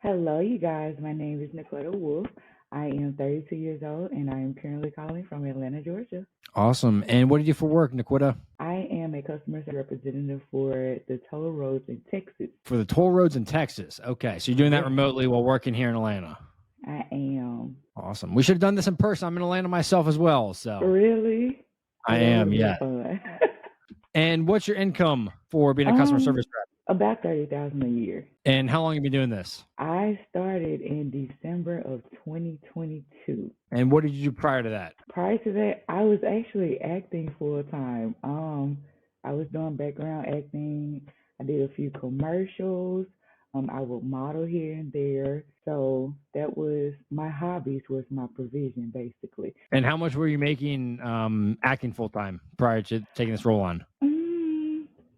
Hello, you guys. My name is Niquitta Wolf. I am 32 years old and I am currently calling from Atlanta, Georgia. Awesome. And what do you do for work, Niquitta? I am a customer service representative for the toll roads in Texas. For the toll roads in Texas. Okay. So you're doing that Yes, remotely while working here in Atlanta. I am. Awesome. We should have done this in person. I'm in Atlanta myself as well. So Really? I That would am, have yeah. been fun. And what's your income for being a customer service rep? About 30,000 a year. And how long have you been doing this? I started in December of 2022. And what did you do prior to that? Prior to that, I was actually acting full time. I was doing background acting. I did a few commercials. I would model here and there. So that was my hobbies was my provision basically. And how much were you making acting full time prior to taking this role on?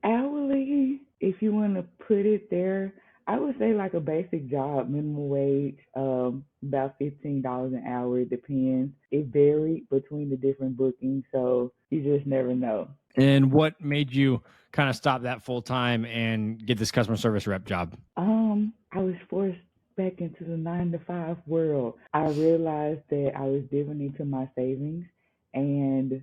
Hourly, if you want to put it there, I would say like a basic job, minimum wage, about $15 an hour. It depends. It varied between the different bookings, so you just never know. And what made you kind of stop that full time and get this customer service rep job? I was forced back into the 9 to 5 world. I realized that I was dipping into my savings and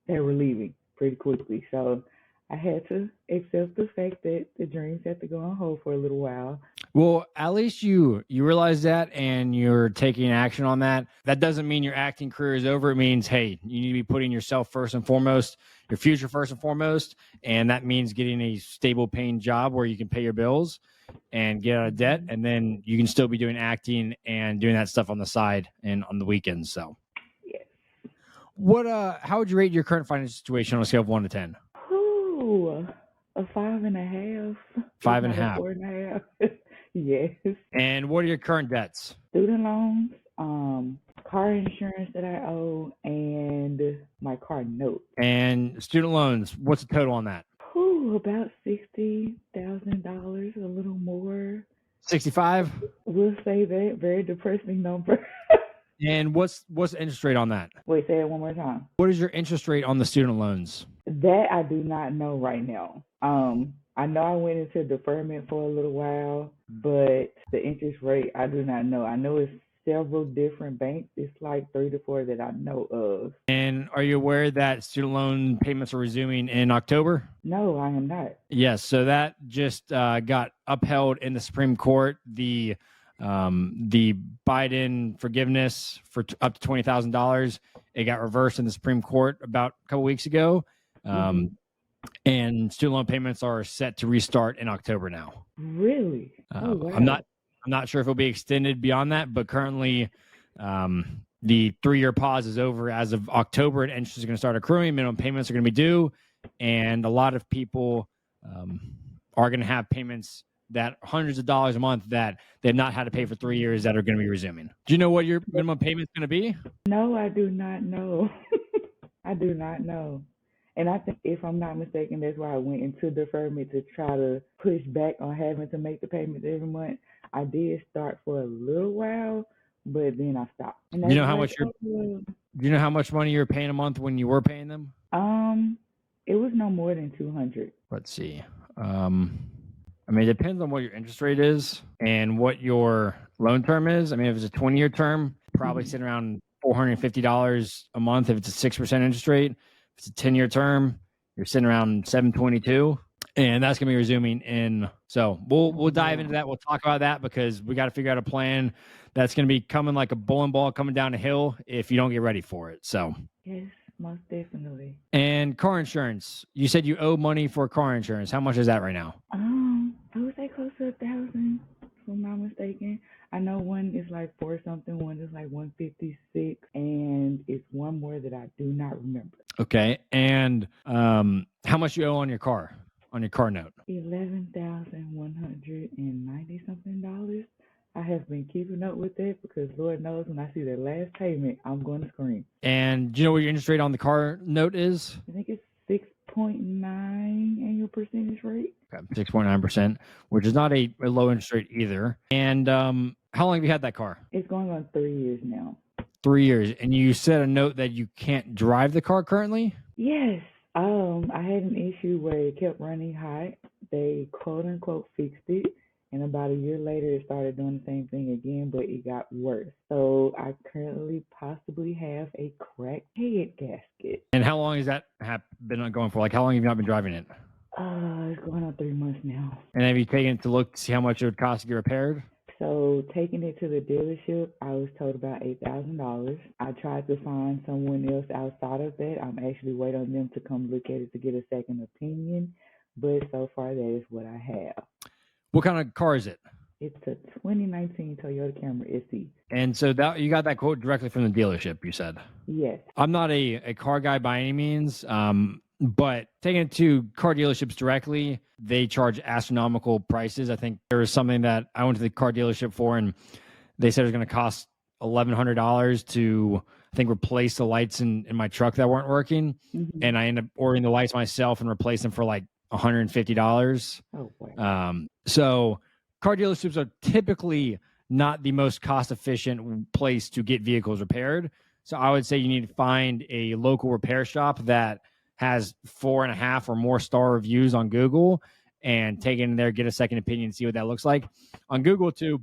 they were leaving pretty quickly. So I had to accept the fact that the dreams had to go on hold for a little while. Well, at least you realize that and you're taking action on that. That doesn't mean your acting career is over. It means, hey, you need to be putting yourself first and foremost, your future first and foremost, and that means getting a stable paying job where you can pay your bills and get out of debt, and then you can still be doing acting and doing that stuff on the side and on the weekends. So, Yes. how would you rate your current financial situation on a scale of 1 to 10? Ooh, a 5.5. Five and a Not a half. 4.5. Yes. And what are your current debts? Student loans, car insurance that I owe, and my car note. And student loans, what's the total on that? About $60,000, a little more. 65. We'll say that. Very depressing number. And what's the interest rate on that? Wait, say it one more time. What is your interest rate on the student loans? That I do not know right now. I know I went into deferment for a little while, but the interest rate I do not know. I know it's several different banks. It's like 3 to 4 that I know of. And are you aware that student loan payments are resuming in October? No, I am not. Yes. So that just got upheld in the Supreme Court. The Biden forgiveness for up to $20,000, it got reversed in the Supreme Court about a couple weeks ago. And student loan payments are set to restart in October now. Really? Oh, wow. I'm not sure if it'll be extended beyond that, but currently the 3-year pause is over as of October, and interest is going to start accruing. Minimum payments are going to be due, and a lot of people are going to have payments that hundreds of dollars a month that they've not had to pay for 3 years that are going to be resuming. Do you know what your minimum payment is going to be? No, I do not know. I do not know. And I think, if I'm not mistaken, that's why I went into deferment to try to push back on having to make the payments every month. I did start for a little while, but then I stopped. And Do you know how much do you know how much money you were paying a month when you were paying them? It was no more than 200. Let's see. I mean, it depends on what your interest rate is and what your loan term is. I mean, if it's a 20-year term, probably sitting around $450 a month if it's a 6% interest rate. If it's a 10-year term, you're sitting around $722, and that's going to be resuming in. So we'll dive into that. We'll talk about that because we got to figure out a plan that's going to be coming like a bowling ball coming down a hill if you don't get ready for it. So Yes, most definitely. And car insurance. You said you owe money for car insurance. How much is that right now? I would say close to 1,000, if I'm not mistaken. I know one is like 4 something, one is like 156, and it's one more that I do not remember. Okay. And how much you owe on your car note? $11,190 something dollars. I have been keeping up with that because Lord knows when I see that last payment, I'm going to scream. And do you know what your interest rate on the car note is? I think it's 6.9 annual percentage rate. Okay, 6.9%, which is not a low interest rate either. And how long have you had that car? It's going on 3 years now. 3 years. And you said a note that you can't drive the car currently? Yes. I had an issue where it kept running hot. They quote unquote fixed it, And about a year later, it started doing the same thing again, but it got worse. So I currently possibly have a cracked head gasket. And how long has that been going for? Like, how long have you not been driving it? It's going on 3 months now. And have you taken it to look to see how much it would cost to get repaired? So taking it to the dealership, I was told about $8,000. I tried to find someone else outside of that. I'm actually waiting on them to come look at it to get a second opinion. But so far, that is what I have. What kind of car is it? It's a 2019 Toyota Camry SE. And so that you got that quote directly from the dealership, you said? Yes. I'm not a car guy by any means, but taking it to car dealerships directly, they charge astronomical prices. I think there was something that I went to the car dealership for, and they said it was going to cost $1,100 to, I think, replace the lights in my truck that weren't working. Mm-hmm. And I ended up ordering the lights myself and replaced them for like $150. Oh, wow. So car dealerships are typically not the most cost efficient place to get vehicles repaired. So I would say you need to find a local repair shop that has 4.5 or more star reviews on Google and take it in there, get a second opinion, see what that looks like. On Google too,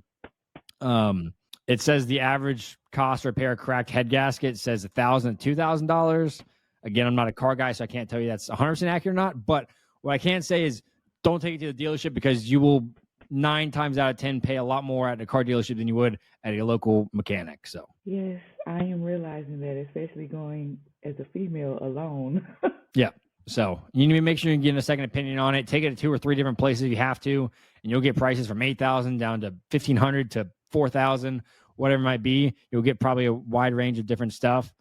it says the average cost to repair a cracked head gasket says $1,000 to $2,000. Again, I'm not a car guy, so I can't tell you that's 100% accurate or not. But what I can say is don't take it to the dealership, because you will 9 times out of 10 pay a lot more at a car dealership than you would at a local mechanic. So yes, I am realizing that, especially going as a female alone. Yeah. So you need to make sure you're getting a second opinion on it. Take it to 2 or 3 different places if you have to, and you'll get prices from $8,000 down to $1,500 to $4,000, whatever it might be. You'll get probably a wide range of different stuff.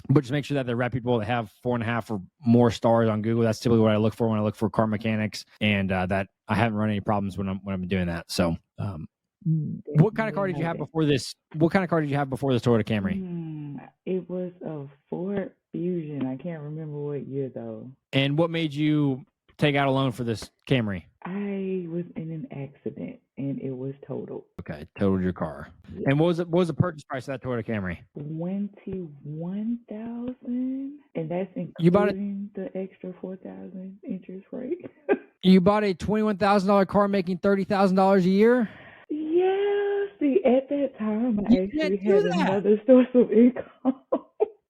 But just make sure that they're reputable, that have 4.5 or more stars on Google. That's typically what I look for when I look for car mechanics, and that I haven't run any problems when I'm doing that. So, what kind of car did you have before this? What kind of car did you have before this Toyota Camry? It was a Ford Fusion. I can't remember what year though. And what made you take out a loan for this Camry? I was in an accident and it was totaled. Okay, totaled your car. Yeah. And what was the purchase price of that Toyota Camry? $21,000, and that's including the extra $4,000 interest rate. You bought a $21,000 car making $30,000 a year? Yeah. See, at that time, I actually had another source of income.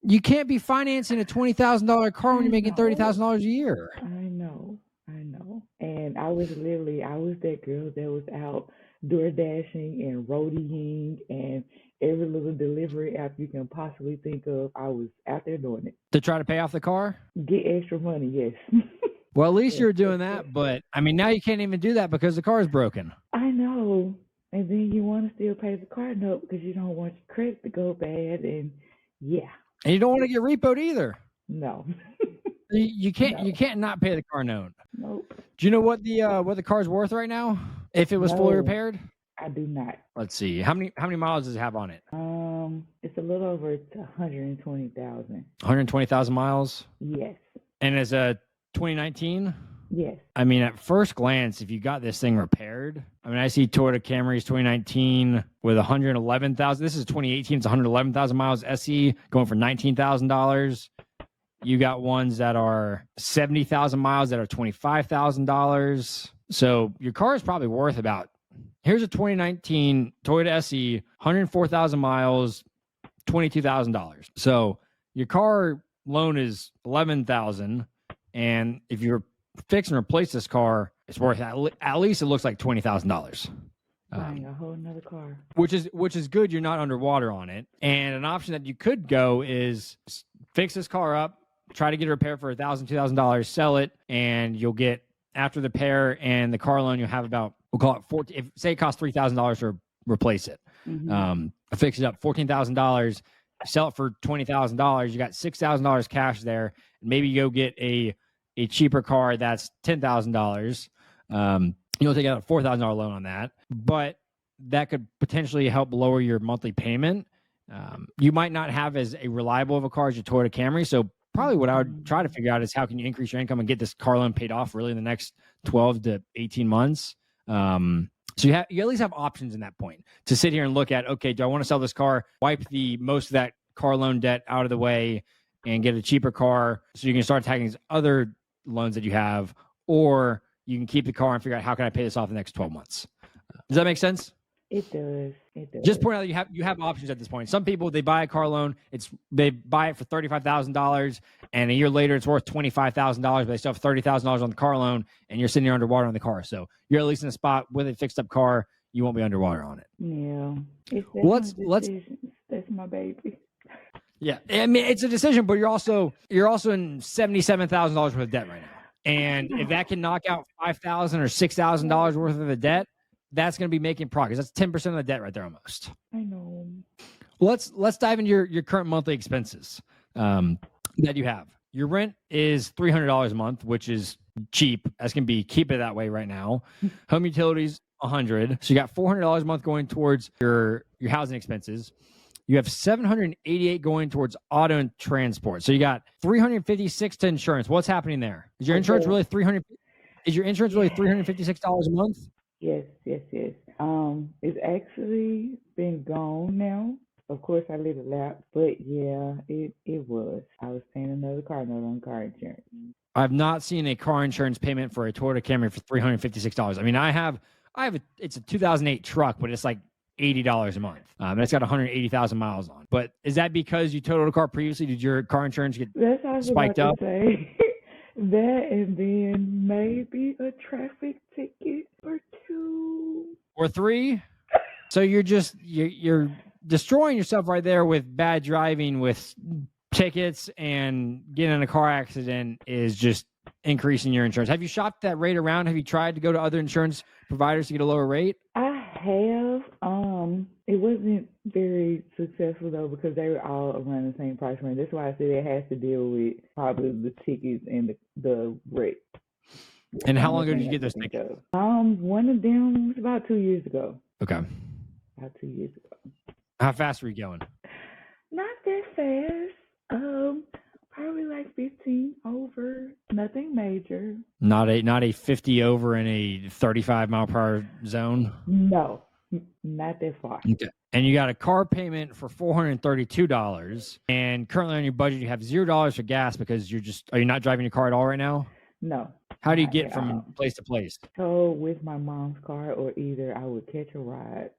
You can't be financing a $20,000 car when you're making $30,000 a year. I know. And I was that girl that was out door dashing and roadieing and every little delivery app you can possibly think of. I was out there doing it. To try to pay off the car? Get extra money, yes. Well, at least you're doing that, but I mean, now you can't even do that because the car is broken. I know. And then you want to still pay the car note because you don't want your credit to go bad, and yeah. And you don't want to get repoed either. No. You can't. No. You can't not pay the car note. Nope. Do you know what the car's worth right now? If it was fully repaired? I do not. Let's see. How many miles does it have on it? It's a little over 120,000. 120,000 miles? Yes. And it's a 2019? Yes. I mean, at first glance, if you got this thing repaired, I mean, I see Toyota Camrys 2019 with 111,000. This is 2018. It's 111,000 miles SE going for $19,000. You got ones that are 70,000 miles that are $25,000. So your car is probably worth about, here's a 2019 Toyota SE, 104,000 miles, $22,000. So your car loan is $11,000. And if you're fix and replace this car, it's worth at least it looks like $20,000. Buying a whole nother car, which is good. You're not underwater on it. And an option that you could go is fix this car up, try to get it repaired for $1,000, $2,000, sell it, and you'll get, after the repair and the car loan, you'll have about, we'll call it say it costs $3,000 to replace it. Mm-hmm. Fix it up, $14,000. Sell it for $20,000. You got $6,000 cash there. Maybe you go get a cheaper car that's $10,000. You'll take out a $4,000 loan on that, but that could potentially help lower your monthly payment. You might not have as a reliable of a car as your Toyota Camry. So probably what I would try to figure out is how can you increase your income and get this car loan paid off really in the next 12 to 18 months. So you at least have options in that point to sit here and look at, okay, do I want to sell this car, wipe the most of that car loan debt out of the way and get a cheaper car so you can start tackling these other loans that you have, or you can keep the car and figure out how can I pay this off in the next 12 months. Does that make sense? It does. It does. Just point out you have options at this point. Some people, they buy a car loan, they buy it for $35,000, and a year later it's worth $25,000, but they still have $30,000 on the car loan, and you're sitting there underwater on the car. So you're at least in a spot with a fixed up car, you won't be underwater on it. Yeah. Let's That's my baby. Yeah, I mean it's a decision, but you're also in $77,000 worth of debt right now, and if that can knock out $5,000 or $6,000 worth of the debt, that's going to be making progress. That's 10% of the debt right there almost. I know. Let's dive into your current monthly expenses that you have. Your rent is $300 a month, which is cheap as can be. Keep it that way right now. Home utilities $100, so you got $400 a month going towards your housing expenses. You have $788 going towards auto and transport. So you got $356 to insurance. What's happening there? Is your insurance really $300? Is your insurance really $356 a month? Yes. It's actually been gone now. Of course, I let it lapse, but yeah, it was. I was paying another car note on car insurance. I've not seen a car insurance payment for a Toyota Camry for $356. I mean, it's a 2008 truck, but it's like $80 a month. And it's got 180,000 miles on. But is that because you totaled a car previously? Did your car insurance get spiked up? Say. That and then maybe a traffic ticket or 2 or 3. So you're destroying yourself right there with bad driving, with tickets, and getting in a car accident is just increasing your insurance. Have you shopped that rate around? Have you tried to go to other insurance providers to get a lower rate? I have. It wasn't very successful though because they were all around the same price range. That's why I said it has to deal with probably the tickets and the rate. And how long ago did you get those tickets? One of them was about 2 years ago. Okay. About 2 years ago. How fast were you going? Not that fast. Probably like 15 over. Nothing major. Not a 50 over in a 35 mile per hour zone? No, not that far. Okay. And you got a car payment for $432. And currently on your budget, you have $0 for gas because are you not driving your car at all right now? No. How do you get from place to place? So with my mom's car, or either I would catch a ride.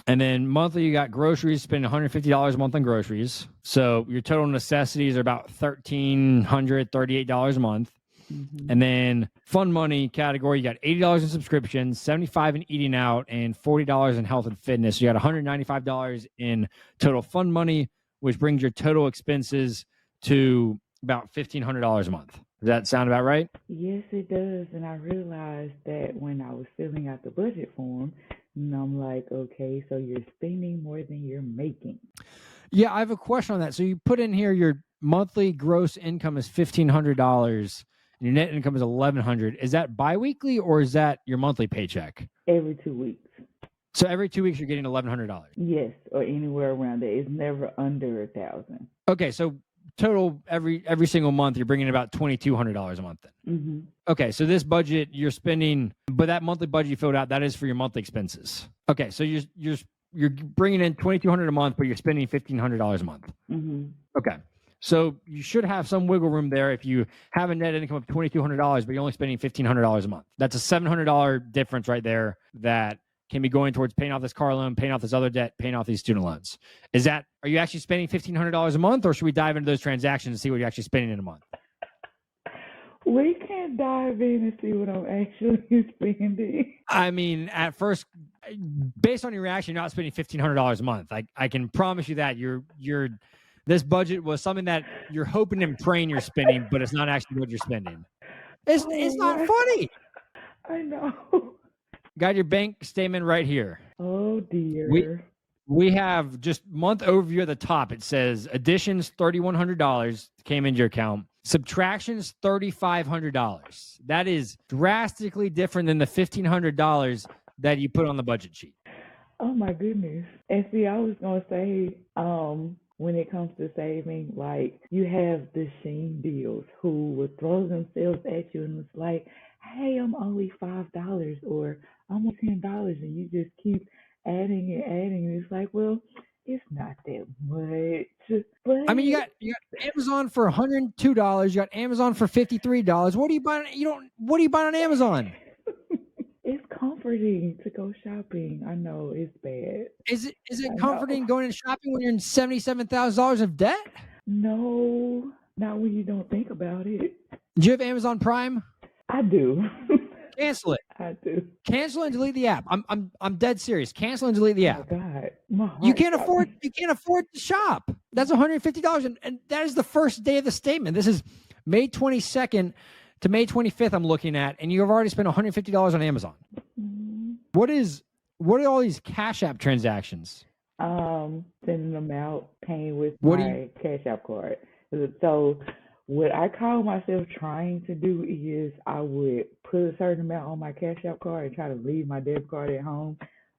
And then monthly, you got groceries, spend $150 a month on groceries. So your total necessities are about $1,338 a month. Mm-hmm. And then fun money category, you got $80 in subscriptions, $75 in eating out, and $40 in health and fitness. So you got $195 in total fun money, which brings your total expenses to about $1,500 a month. Does that sound about right? Yes, it does. And I realized that when I was filling out the budget form, and I'm like, okay, so you're spending more than you're making. Yeah, I have a question on that. So you put in here your monthly gross income is $1,500 and your net income is $1,100. Is that biweekly or is that your monthly paycheck? Every 2 weeks. So every 2 weeks you're getting $1,100? Yes, or anywhere around there. It's never under $1,000. Okay, so total every single month you're bringing about $2,200 a month then. Mm-hmm. Okay, so this budget you're spending, but that monthly budget you filled out, that is for your monthly expenses. Okay, so you're bringing in $2,200 a month, but you're spending $1,500 a month. Mm-hmm. Okay, so you should have some wiggle room there if you have a net income of $2,200, but you're only spending $1,500 a month. That's a $700 difference right there that can be going towards paying off this car loan, paying off this other debt, paying off these student loans. Are you actually spending $1,500 a month, or should we dive into those transactions and see what you're actually spending in a month? We can dive in and see what I'm actually spending. I mean, at first, based on your reaction, you're not spending $1,500 a month. I can promise you that this budget was something that you're hoping and praying you're spending, but it's not actually what you're spending. It's not funny. I know. Got your bank statement right here. Oh dear. We have just month overview at the top. It says additions $3,100 came into your account. Subtractions $3,500. That is drastically different than the $1,500 that you put on the budget sheet. Oh my goodness. And see, I was gonna say, when it comes to saving, like you have the Sheen deals who will throw themselves at you and it's like, hey, I'm only $5 or I'm only $10, and you just keep adding and adding, and it's like, well, it's not that much. But I mean, you got Amazon for $102. You got Amazon for $53. What are you buying? What are you buying on Amazon? It's comfort comforting to go shopping. I know it's bad. Is it I know. comforting going and shopping when you're in $77,000 of debt? No, not when you don't think about it. Do you have Amazon Prime? I do. Cancel it. I do. Cancel and delete the app. I'm dead serious. Cancel and delete the Oh app. God, my heart You can't stopped. afford to shop. That's $150, and that is the first day of the statement. This is May 22nd to May 25th. I'm looking at, and you have already spent $150 on Amazon. Mhm. What are all these Cash App transactions? Sending them out, paying with What do my Cash App card. So what I call myself trying to do is I would put a certain amount on my Cash App card and try to leave my debit card at home.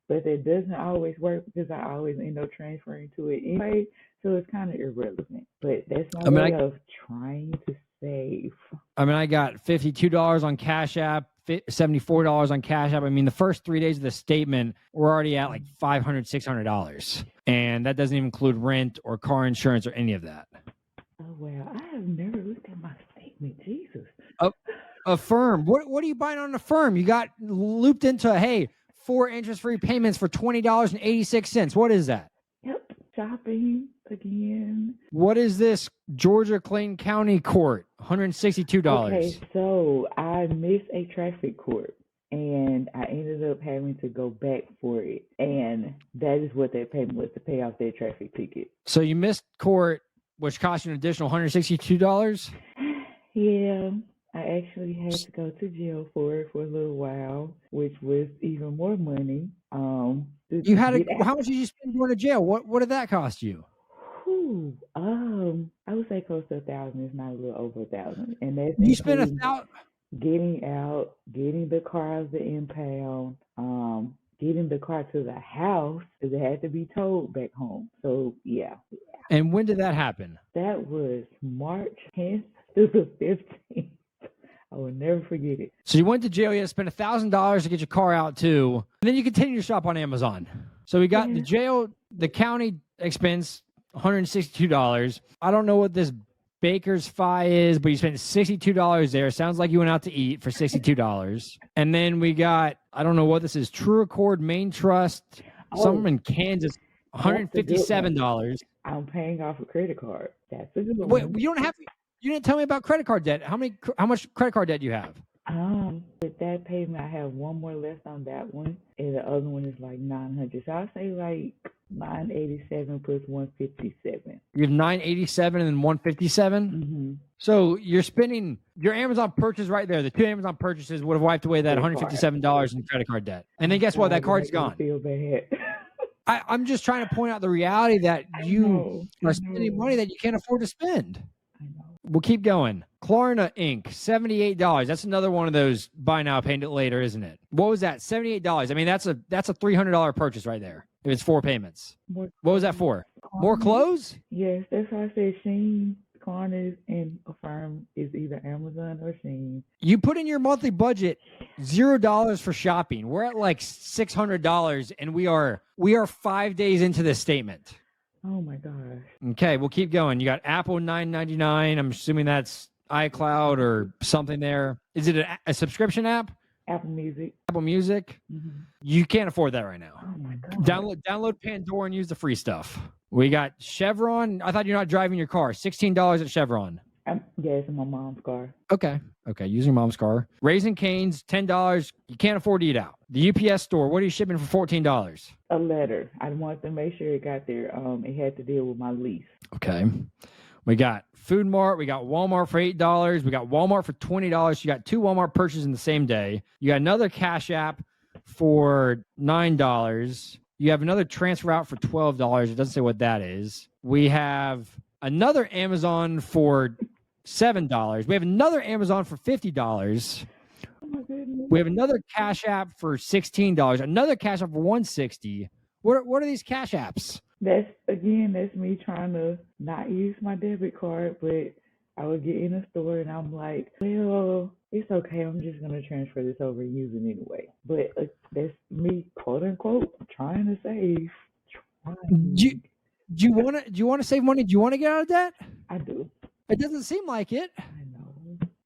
But that doesn't always work because I always end up transferring to it anyway. So it's kind of irrelevant. But that's my way of trying to save. I got $52 on Cash App, $74 on Cash App. I mean, the first 3 days of the statement, we're already at like $500, $600. And that doesn't even include rent or car insurance or any of that. Oh, well, I have never looked at my statement. Jesus. Affirm. What are you buying on Affirm? You got looped into, hey, 4 interest-free payments for $20.86. What is that? Yep. Shopping again. What is this? Georgia Clayton County Court, $162. Okay, so I missed a traffic court and I ended up having to go back for it. And that is what that payment was, to pay off that traffic ticket. So you missed court, which cost you an additional $162? Yeah, I actually had to go to jail for it for a little while, which was even more money. You had how much did you spend going to jail? What did that cost you? I would say close to $1,000. It's not a little over $1,000, and that's You spent including getting out, getting the car out of the impound, getting the car to the house because it had to be towed back home. So yeah. And when did that happen? That was March 10th through the 15th. I will never forget it. So you went to jail, you had to spend $1,000 to get your car out too. And then you continue to shop on Amazon. So we got the jail, the county expense, $162. I don't know what this Baker's Fi is, but you spent $62 there. Sounds like you went out to eat for $62. And then we got, I don't know what this is, True Accord Main Trust, something in Kansas, $157. I'm paying off a credit card. That's a good one. Wait, you didn't tell me about credit card debt. How much credit card debt do you have? With that payment, I have one more left on that one, and the other one is like $900. So I'll say like $987 plus $157. You have $987 and then $157. Mm-hmm. So you're spending your Amazon purchase right there. The 2 Amazon purchases would have wiped away that $157 in credit card debt. And then guess what? That card's gone. I feel bad. I'm just trying to point out the reality that you are spending money that you can't afford to spend. I know. We'll keep going. Klarna Inc., $78. That's another one of those buy now, pay it later, isn't it? What was that? $78. I mean, that's a $300 purchase right there. If it's 4 payments. What was that for? More clothes? Yes, that's why I said Shein, Klarna, and Affirm is either Amazon or Shein. You put in your monthly budget $0 for shopping. We're at like $600, and we are 5 days into this statement. Oh my gosh. Okay, we'll keep going. You got Apple $9.99. I'm assuming that's iCloud or something there. Is it a subscription app? Apple Music. Apple Music? Mm-hmm. You can't afford that right now. Oh my God. Download Pandora and use the free stuff. We got Chevron. I thought you're not driving your car. $16 at Chevron. Yeah, it's in my mom's car. Okay. Using mom's car. Raising Cane's, $10. You can't afford to eat out. The UPS store, what are you shipping for $14? A letter. I wanted to make sure it got there. It had to deal with my lease. Okay. We got Food Mart. We got Walmart for $8. We got Walmart for $20. You got 2 Walmart purchases in the same day. You got another Cash App for $9. You have another transfer out for $12. It doesn't say what that is. We have another Amazon for $7. We have another Amazon for $50. Oh my goodness. We have another Cash App for $16. Another Cash App for $160. What are these Cash Apps? That's me trying to not use my debit card, but I would get in a store and I'm like, well, it's okay. I'm just going to transfer this over and use it anyway. But that's me, quote unquote, trying to save. Do you want to save money? Do you want to get out of debt? I do. It doesn't seem like it.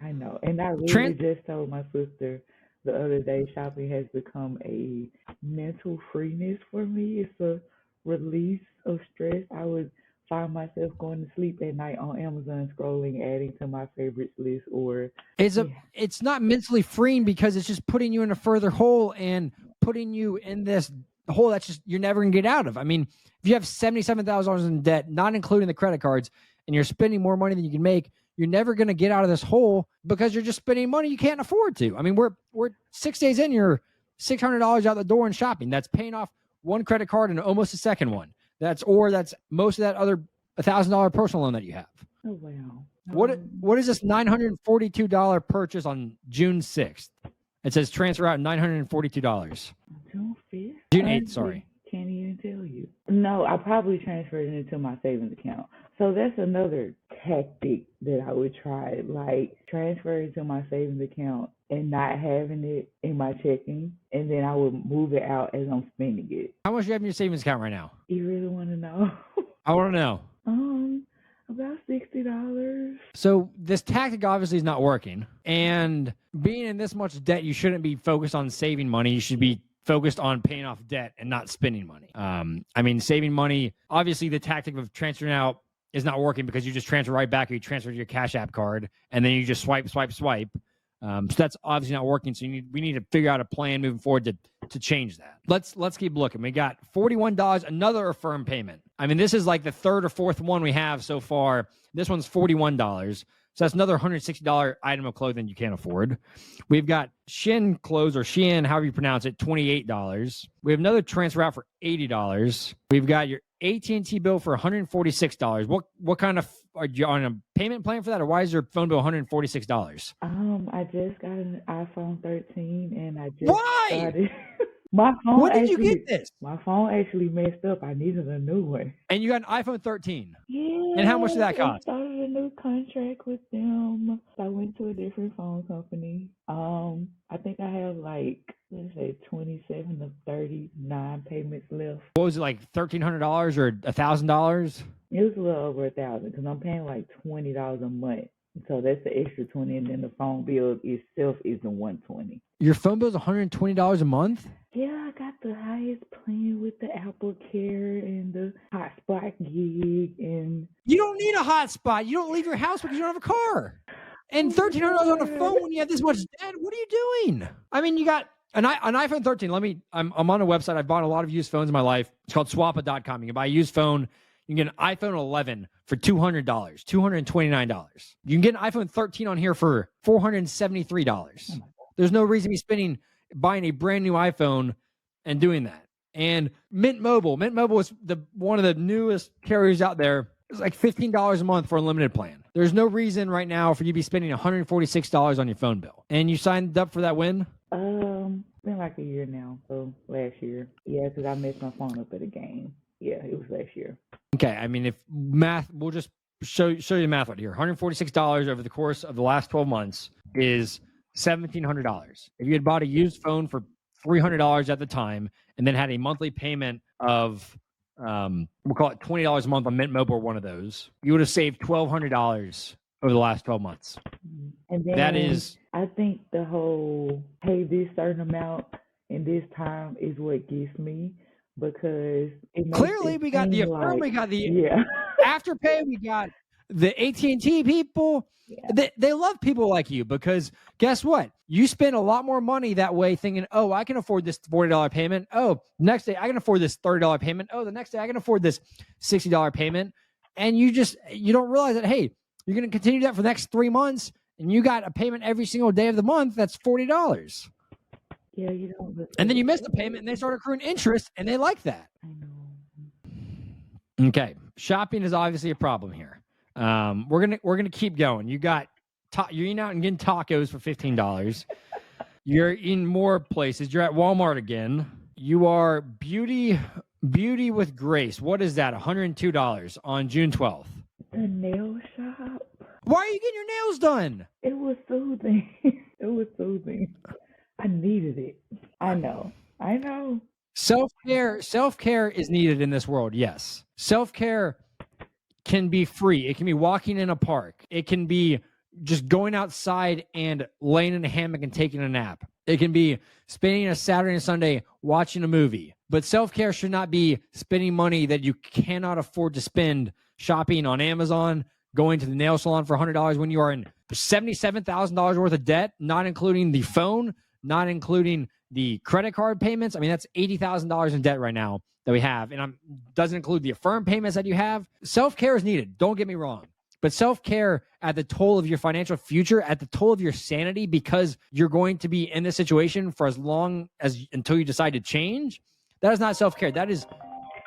I know. And I really just told my sister, the other day, shopping has become a mental freeness for me. It's a release of stress. I would find myself going to sleep at night on Amazon scrolling, adding to my favorites list, or yeah. It's not mentally freeing because it's just putting you in a further hole and putting you in this hole that's just you're never gonna get out of. I mean, if you have $77,000 in debt, not including the credit cards, and you're spending more money than you can make, you're never gonna get out of this hole because you're just spending money you can't afford to. I mean, we're 6 days in, you're $600 out the door in shopping. That's paying off one credit card and almost a second one. That's most of that other $1,000 personal loan that you have. Oh wow. What is this $942 purchase on June 6th? It says transfer out $942. June 5th? June 8th, sorry. Can't even tell you. No, I probably transferred it into my savings account. So that's another tactic that I would try, like transferring to my savings account and not having it in my checking, and then I would move it out as I'm spending it. How much do you have in your savings account right now? You really want to know? I want to know. About $60. So this tactic obviously is not working. And being in this much debt, you shouldn't be focused on saving money. You should be focused on paying off debt and not spending money. I mean, saving money, obviously the tactic of transferring out is not working because you just transfer right back or you transfer to your Cash App card and then you just swipe. So that's obviously not working. So we need to figure out a plan moving forward to change that. Let's keep looking. We got $41, another Affirm payment. I mean, this is like the third or fourth one we have so far. This one's $41. So that's another $160 item of clothing you can't afford. We've got Shein clothes, or Shein, however you pronounce it, $28. We have another transfer out for $80. We've got your AT&T bill for $146. What kind of, are you on a payment plan for that, or why is your phone bill $146? I just got an iPhone 13 and I just Why? started. My phone When did you get this? My phone actually messed up. I needed a new one. And you got an iPhone 13. Yeah. And how much did that cost? I started a new contract with them. So I went to a different phone company. I think I have like, let's say 27 to 39 payments left. What was it, like $1,300 or $1,000? It was a little over $1,000 because I'm paying like $20 a month. So that's the extra 20, and then the phone bill itself is the $120. Your phone bill is $120 a month? Yeah, I got the highest plan with the Apple Care and the hotspot gig, and you don't need a hotspot. You don't leave your house because you don't have a car. And $1,300 on a phone when you have this much debt. What are you doing? I mean, you got an iPhone 13. I'm on a website. I've bought a lot of used phones in my life. It's called swappa.com. You can buy a used phone. You can get an iPhone 11 for $200, $229. You can get an iPhone 13 on here for $473. There's no reason to be buying a brand new iPhone and doing that. And Mint Mobile is one of the newest carriers out there. It's like $15 a month for a limited plan. There's no reason right now for you to be spending $146 on your phone bill. And you signed up for that when? Been like a year now. So last year. Yeah, because I messed my phone up at a game. Yeah, it was last year. Okay, I mean, if math, we'll just show you the math right here. $146 over the course of the last 12 months is $1,700. If you had bought a used phone for $300 at the time and then had a monthly payment of, we'll call it $20 a month on Mint Mobile or one of those, you would have saved $1,200 over the last 12 months. And then that is, I think the whole pay this certain amount in this time is what gets me. Because clearly we got the Affirm, we got the Afterpay, we got the AT&T people. Yeah. They love people like you because guess what? You spend a lot more money that way thinking, oh, I can afford this $40 payment. Oh, next day I can afford this $30 payment. Oh, the next day I can afford this $60 payment. And you don't realize that, hey, you're going to continue that for the next 3 months and you got a payment every single day of the month. That's $40. Yeah, you don't. And then you miss the payment, and they start accruing interest, and they like that. I know. Okay, shopping is obviously a problem here. We're gonna keep going. You're eating out and getting tacos for $15. You're in more places. You're at Walmart again. You are beauty with grace. What is that? $102 on June 12th. The nail shop. Why are you getting your nails done? It was soothing. It was soothing. I needed it. I know. Self-care is needed in this world, yes. Self-care can be free. It can be walking in a park. It can be just going outside and laying in a hammock and taking a nap. It can be spending a Saturday and Sunday watching a movie. But self-care should not be spending money that you cannot afford to spend shopping on Amazon, going to the nail salon for $100 when you are in $77,000 worth of debt, not including the phone, not including the credit card payments. I mean, that's $80,000 in debt right now that we have. And doesn't include the Affirm payments that you have. Self-care is needed. Don't get me wrong. But self-care at the toll of your financial future, at the toll of your sanity, because you're going to be in this situation for as long as until you decide to change, that is not self-care. That is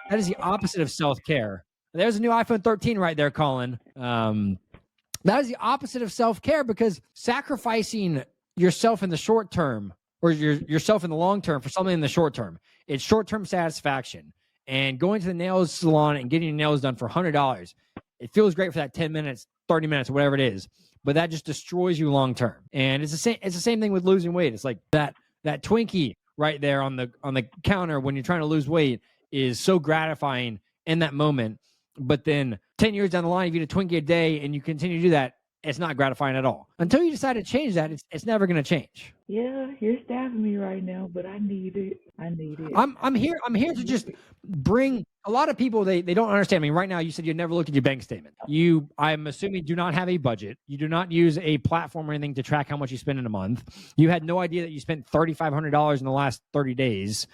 the opposite of self-care. There's a new iPhone 13 right there, Colin. That is the opposite of self-care, because sacrificing yourself in the short term or yourself in the long term for something in the short term, it's short-term satisfaction. And going to the nails salon and getting your nails done for $100, it feels great for that 10 minutes, 30 minutes, whatever it is, but that just destroys you long term. And it's the same thing with losing weight. It's like that Twinkie right there on the counter when you're trying to lose weight is so gratifying in that moment. But then 10 years down the line, if you eat a Twinkie a day and you continue to do that, it's not gratifying at all. Until you decide to change that, it's never going to change. Yeah, you're stabbing me right now, but I need it. I'm here to just bring a lot of people, they don't understand. I mean, right now you said you never looked at your bank statement. I'm assuming, do not have a budget. You do not use a platform or anything to track how much you spend in a month. You had no idea that you spent $3,500 in the last 30 days.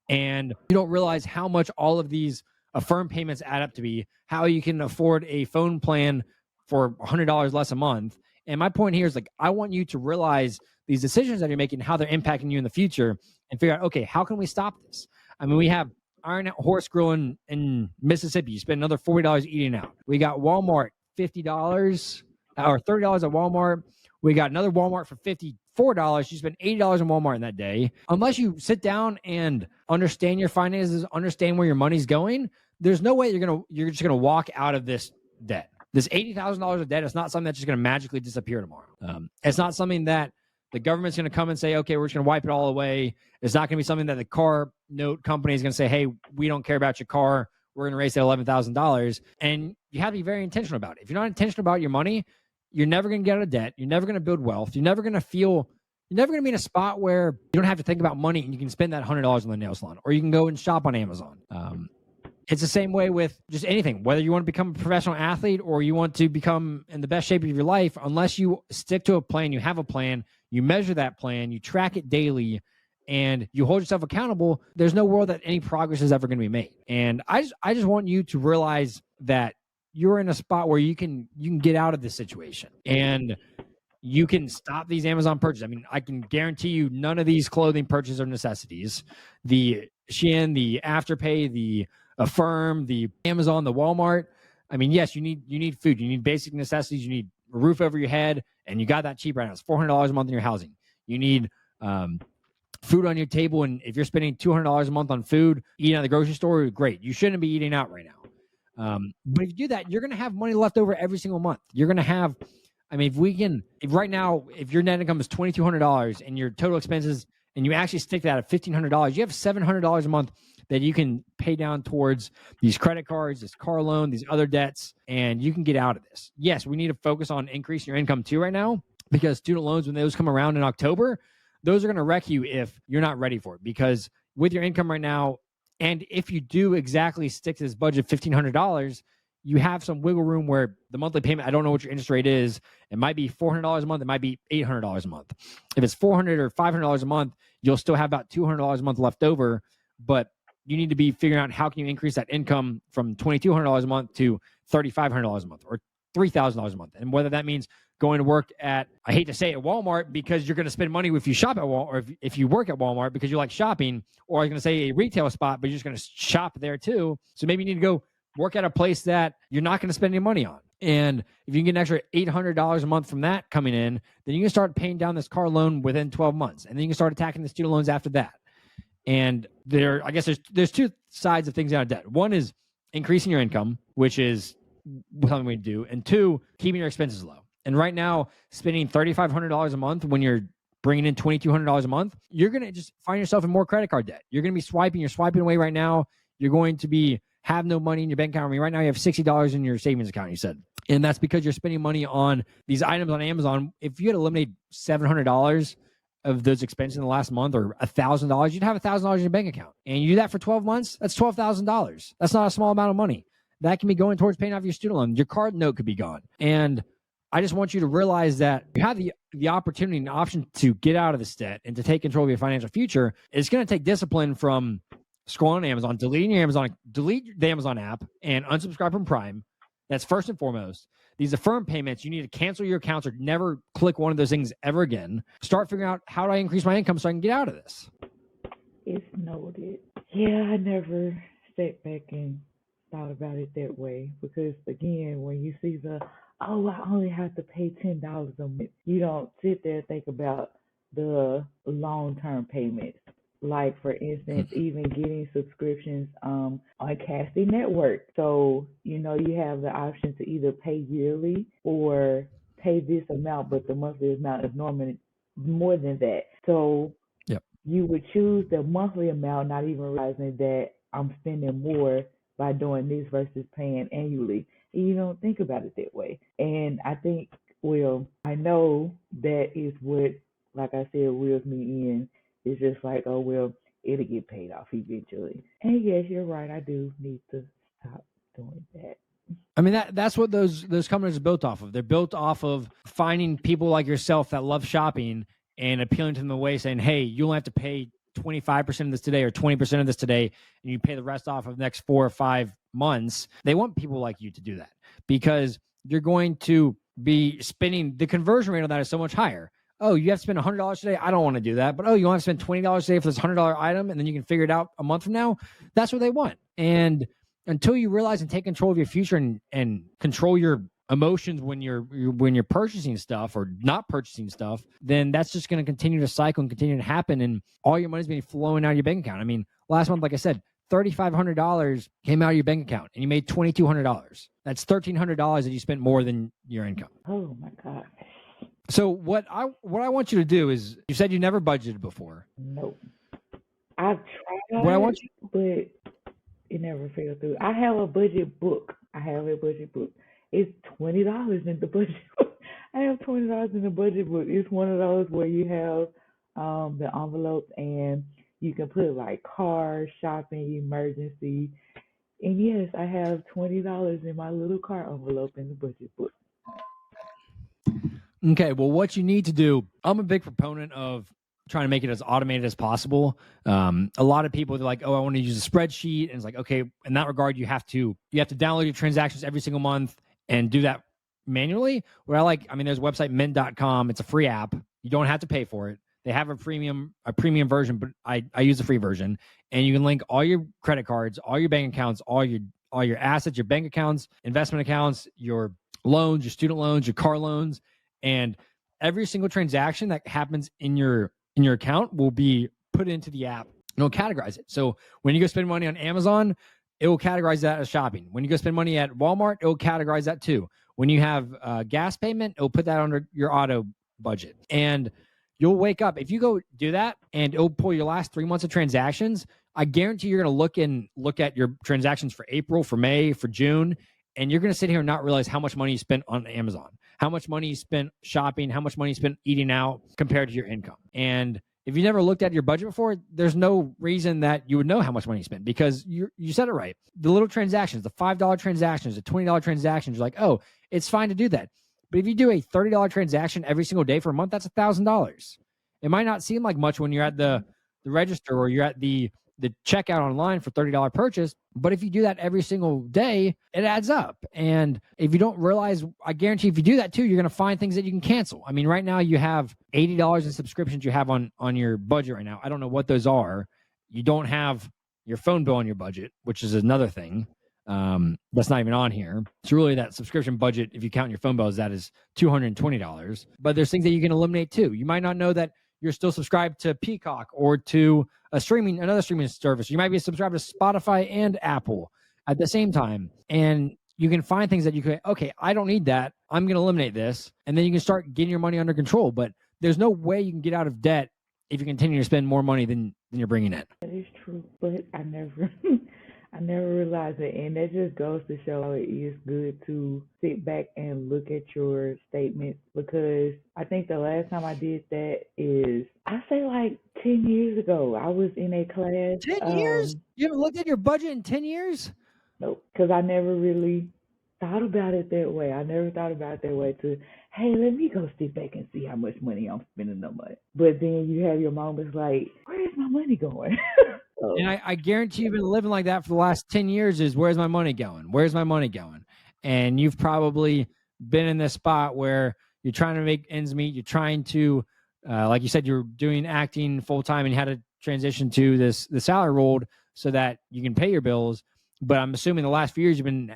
And you don't realize how much all of these Affirm payments add up to be, how you can afford a phone plan for $100 less a month. And my point here is, like, I want you to realize these decisions that you're making, how they're impacting you in the future, and figure out, okay, how can we stop this? I mean, we have Iron Horse Grill in Mississippi. You spend another $40 eating out. We got Walmart, $50 or $30 at Walmart. We got another Walmart for $54. You spend $80 in Walmart in that day. Unless you sit down and understand your finances, understand where your money's going, there's no way you're just gonna walk out of this debt. This $80,000 of debt is not something that's just gonna magically disappear tomorrow. It's not something that the government's gonna come and say, okay, we're just gonna wipe it all away. It's not gonna be something that the car note company is gonna say, hey, we don't care about your car. We're gonna raise it $11,000. And you have to be very intentional about it. If you're not intentional about your money, you're never gonna get out of debt. You're never gonna build wealth. You're never gonna be in a spot where you don't have to think about money and you can spend that $100 on the nail salon, or you can go and shop on Amazon. It's the same way with just anything, whether you want to become a professional athlete or you want to become in the best shape of your life. Unless you stick to a plan, you have a plan, you measure that plan, you track it daily, and you hold yourself accountable, there's no world that any progress is ever going to be made. And I just want you to realize that you're in a spot where you can get out of this situation and you can stop these Amazon purchases. I mean, I can guarantee you none of these clothing purchases are necessities. The Shein, the Afterpay, the Affirm, the Amazon, the Walmart. I mean, yes, you need food. You need basic necessities. You need a roof over your head, and you got that cheap right now. It's $400 a month in your housing. You need food on your table, and if you're spending $200 a month on food, eating at the grocery store, great. You shouldn't be eating out right now. But if you do that, you're going to have money left over every single month. You're going to have, I mean, if right now, if your net income is $2,200 and your total expenses, and you actually stick that at $1,500, you have $700 a month that you can pay down towards these credit cards, this car loan, these other debts, and you can get out of this. Yes, we need to focus on increasing your income too right now, because student loans, when those come around in October, those are going to wreck you if you're not ready for it. Because with your income right now, and if you do exactly stick to this budget of $1,500, you have some wiggle room where the monthly payment, I don't know what your interest rate is. It might be $400 a month. It might be $800 a month. If it's $400 or $500 a month, you'll still have about $200 a month left over. But you need to be figuring out how can you increase that income from $2,200 a month to $3,500 a month or $3,000 a month. And whether that means going to work at, I hate to say it, Walmart, because you're going to spend money if you shop at Walmart, or if you work at Walmart because you like shopping, or I was going to say a retail spot, but you're just going to shop there too. So maybe you need to go work at a place that you're not going to spend any money on. And if you can get an extra $800 a month from that coming in, then you can start paying down this car loan within 12 months. And then you can start attacking the student loans after that. And I guess there's two sides of things out of debt. One is increasing your income, which is something we do. And two, keeping your expenses low. And right now, spending $3,500 a month when you're bringing in $2,200 a month, you're going to just find yourself in more credit card debt. You're going to be you're swiping away right now. You're going to have no money in your bank account. I mean, right now you have $60 in your savings account, you said. And that's because you're spending money on these items on Amazon. If you had eliminated $700 of those expenses in the last month or $1,000, you'd have $1,000 in your bank account. And you do that for 12 months, that's $12,000. That's not a small amount of money. That can be going towards paying off your student loan. Your card note could be gone. And I just want you to realize that you have the opportunity and option to get out of this debt and to take control of your financial future. It's going to take discipline from scrolling on Amazon, delete the Amazon app, and unsubscribe from Prime. That's first and foremost. These affirm payments, you need to cancel your accounts or never click one of those things ever again. Start figuring out, how do I increase my income so I can get out of this? It's noted. Yeah, I never sat back and thought about it that way, because again, when you see I only have to pay $10 a month, you don't sit there and think about the long-term payments. Like, for instance, even getting subscriptions on Casting Network. So, you have the option to either pay yearly or pay this amount, but the monthly amount is normally more than that. So you would choose the monthly amount, not even realizing that I'm spending more by doing this versus paying annually. And you don't think about it that way. And I think, I know that is what, like I said, reels me in. It's just like, it'll get paid off eventually. And yes, you're right. I do need to stop doing that. I mean, that's what those companies are built off of. They're built off of finding people like yourself that love shopping and appealing to them in a way saying, hey, you only have to pay 25% of this today or 20% of this today, and you pay the rest off of the next 4 or 5 months. They want people like you to do that because you're going to be spending, the conversion rate on that is so much higher. Oh, you have to spend $100 today? I don't want to do that. But, you want to spend $20 today for this $100 item, and then you can figure it out a month from now? That's what they want. And until you realize and take control of your future and control your emotions when you're purchasing stuff or not purchasing stuff, then that's just going to continue to cycle and continue to happen, and all your money's being flowing out of your bank account. I mean, last month, like I said, $3,500 came out of your bank account, and you made $2,200. That's $1,300 that you spent more than your income. Oh my God. So what I want you to do is, you said you never budgeted before. Nope. I've tried, but it never fell through. I have a budget book. It's $20 in the budget book. I have $20 in the budget book. It's one of those where you have the envelopes, and you can put like car, shopping, emergency. And yes, I have $20 in my little car envelope in the budget book. Okay, well, what you need to do, I'm a big proponent of trying to make it as automated as possible. A lot of people, they're like, I want to use a spreadsheet. And it's like, okay, in that regard, you have to download your transactions every single month and do that manually. There's a website, mint.com. It's a free app. You don't have to pay for it. They have a premium version, but I use the free version. And you can link all your credit cards, all your bank accounts, all your assets, your bank accounts, investment accounts, your loans, your student loans, your car loans. And every single transaction that happens in your account will be put into the app, and it'll categorize it. So when you go spend money on Amazon, it will categorize that as shopping. When you go spend money at Walmart, it will categorize that too. When you have gas payment, it will put that under your auto budget. And you'll wake up, if you go do that, and it'll pull your last 3 months of transactions, I guarantee you're going to look at your transactions for April, for May, for June, and you're going to sit here and not realize how much money you spent on Amazon, how much money you spent shopping, how much money you spent eating out compared to your income. And if you never looked at your budget before, there's no reason that you would know how much money you spent, because you said it right. The little transactions, the $5 transactions, the $20 transactions, you're like, oh, it's fine to do that. But if you do a $30 transaction every single day for a month, that's $1,000. It might not seem like much when you're at the register or you're at the checkout online for $30 purchase. But if you do that every single day, it adds up. And if you don't realize, I guarantee if you do that too, you're going to find things that you can cancel. I mean, right now you have $80 in subscriptions you have on your budget right now. I don't know what those are. You don't have your phone bill on your budget, which is another thing. That's not even on here. So really that subscription budget, if you count your phone bill, is $220. But there's things that you can eliminate too. You might not know that you're still subscribed to Peacock or to another streaming service. You might be subscribed to Spotify and Apple at the same time. And you can find things that you can, okay, I don't need that. I'm going to eliminate this. And then you can start getting your money under control. But there's no way you can get out of debt if you continue to spend more money than you're bringing in. That is true, but I I never realized it, and that just goes to show how it is good to sit back and look at your statements because I think the last time I did that is I say like 10 years ago. I was in a class. 10 years? You haven't looked at your budget in 10 years? Nope, because I never really thought about it that way. I never thought about it that way to, hey, let me go sit back and see how much money I'm spending a month. But then you have your moments like, where's my money going? So, And I guarantee you've been living like that for the last 10 years is where's my money going? Where's my money going? And you've probably been in this spot where you're trying to make ends meet. You're trying to, like you said, you're doing acting full time and you had to transition to the salary role so that you can pay your bills. But I'm assuming the last few years you've been,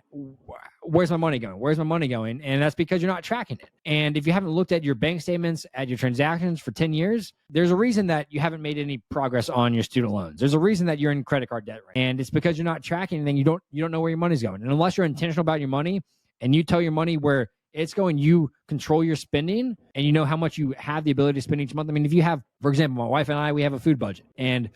where's my money going? Where's my money going? And that's because you're not tracking it. And if you haven't looked at your bank statements, at your transactions for 10 years, there's a reason that you haven't made any progress on your student loans. There's a reason that you're in credit card debt, right? And it's because you're not tracking anything. You don't know where your money's going. And unless you're intentional about your money and you tell your money where it's going, you control your spending and you know how much you have the ability to spend each month. I mean, if you have, for example, my wife and I, we have a food budget. And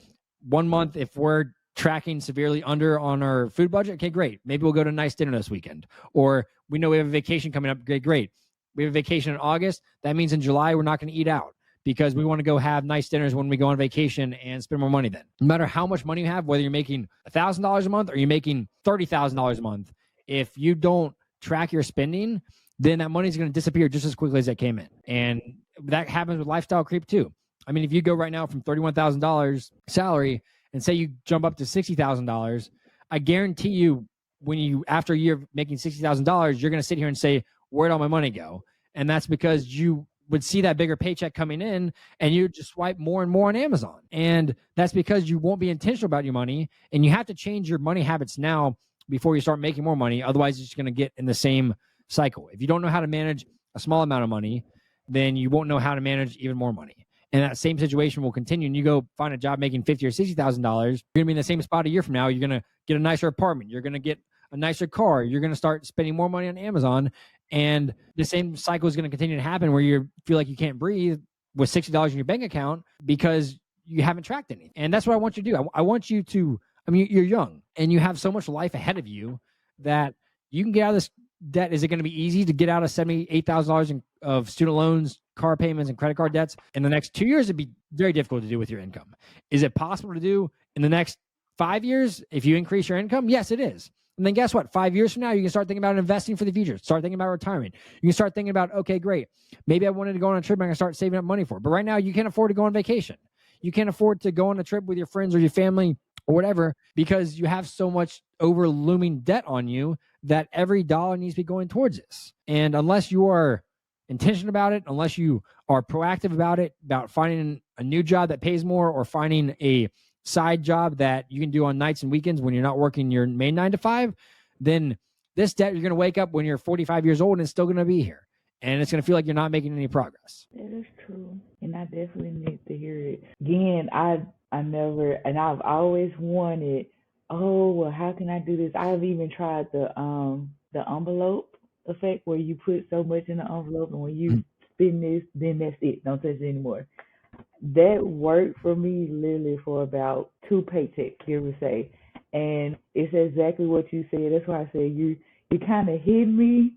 one month, if we're tracking severely under on our food budget, okay, great. Maybe we'll go to a nice dinner this weekend. Or we know we have a vacation coming up, okay, great. We have a vacation in August. That means in July, we're not going to eat out because we want to go have nice dinners when we go on vacation and spend more money then. No matter how much money you have, whether you're making $1,000 a month or you're making $30,000 a month, if you don't track your spending, then that money is going to disappear just as quickly as it came in. And that happens with lifestyle creep too. I mean, if you go right now from $31,000 salary and say you jump up to $60,000, I guarantee you, when you after a year of making $60,000, you're going to sit here and say, "Where'd all my money go?" And that's because you would see that bigger paycheck coming in, and you just swipe more and more on Amazon. And that's because you won't be intentional about your money, and you have to change your money habits now before you start making more money. Otherwise, you're just going to get in the same cycle. If you don't know how to manage a small amount of money, then you won't know how to manage even more money. And that same situation will continue. And you go find a job making $50,000 or $60,000, you're gonna be in the same spot a year from now. You're gonna get a nicer apartment. You're gonna get a nicer car. You're gonna start spending more money on Amazon, and the same cycle is gonna continue to happen where you feel like you can't breathe with $60 in your bank account because you haven't tracked anything. And that's what I want you to do. I want you to. I mean, you're young and you have so much life ahead of you that you can get out of this debt. Is it going to be easy to get out of $78,000 of student loans, car payments, and credit card debts in the next 2 years? It'd be very difficult to do with your income. Is it possible to do in the next 5 years if you increase your income? Yes, it is. And then guess what? 5 years from now, you can start thinking about investing for the future. Start thinking about retirement. You can start thinking about, okay, great. Maybe I wanted to go on a trip and I can start saving up money for it. But right now, you can't afford to go on vacation. You can't afford to go on a trip with your friends or your family or whatever because you have so much over looming debt on you that every dollar needs to be going towards this. And unless you are intentional about it, unless you are proactive about it, about finding a new job that pays more or finding a side job that you can do on nights and weekends when you're not working your main 9 to 5, then this debt, you're going to wake up when you're 45 years old and it's still going to be here. And it's going to feel like you're not making any progress. that is true. And I definitely need to hear it. Again, I never, and I've always wanted, oh, well, how can I do this? I've even tried the envelope effect where you put so much in the envelope and when you spend this, then that's it. Don't touch it anymore. That worked for me literally for about 2 paychecks, give or say. And it's exactly what you said. That's why I said you kind of hit me,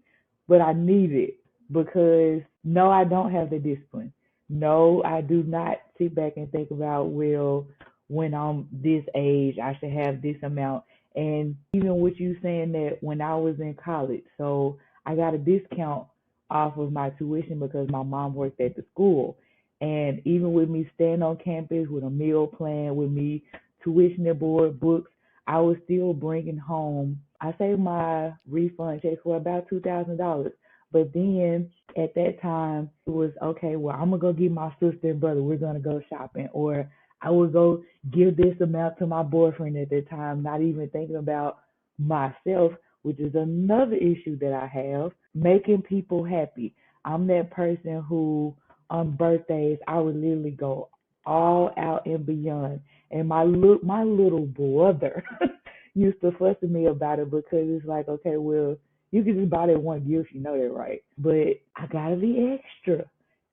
but I need it because no, I don't have the discipline. No, I do not sit back and think about, well, when I'm this age, I should have this amount. And even with you saying that when I was in college, so I got a discount off of my tuition because my mom worked at the school. And even with me staying on campus with a meal plan, with me tuition and board books, I was still bringing home. I saved my refund check for about $2,000. But then at that time, it was okay. Well, I'm gonna go get my sister and brother. We're gonna go shopping, or I would go give this amount to my boyfriend at that time, not even thinking about myself, which is another issue that I have. Making people happy. I'm that person who on birthdays I would literally go all out and beyond. And my little brother used to fuss at me about it because it's like, okay, well, you can just buy that one gift, you know that, right? But I gotta be extra.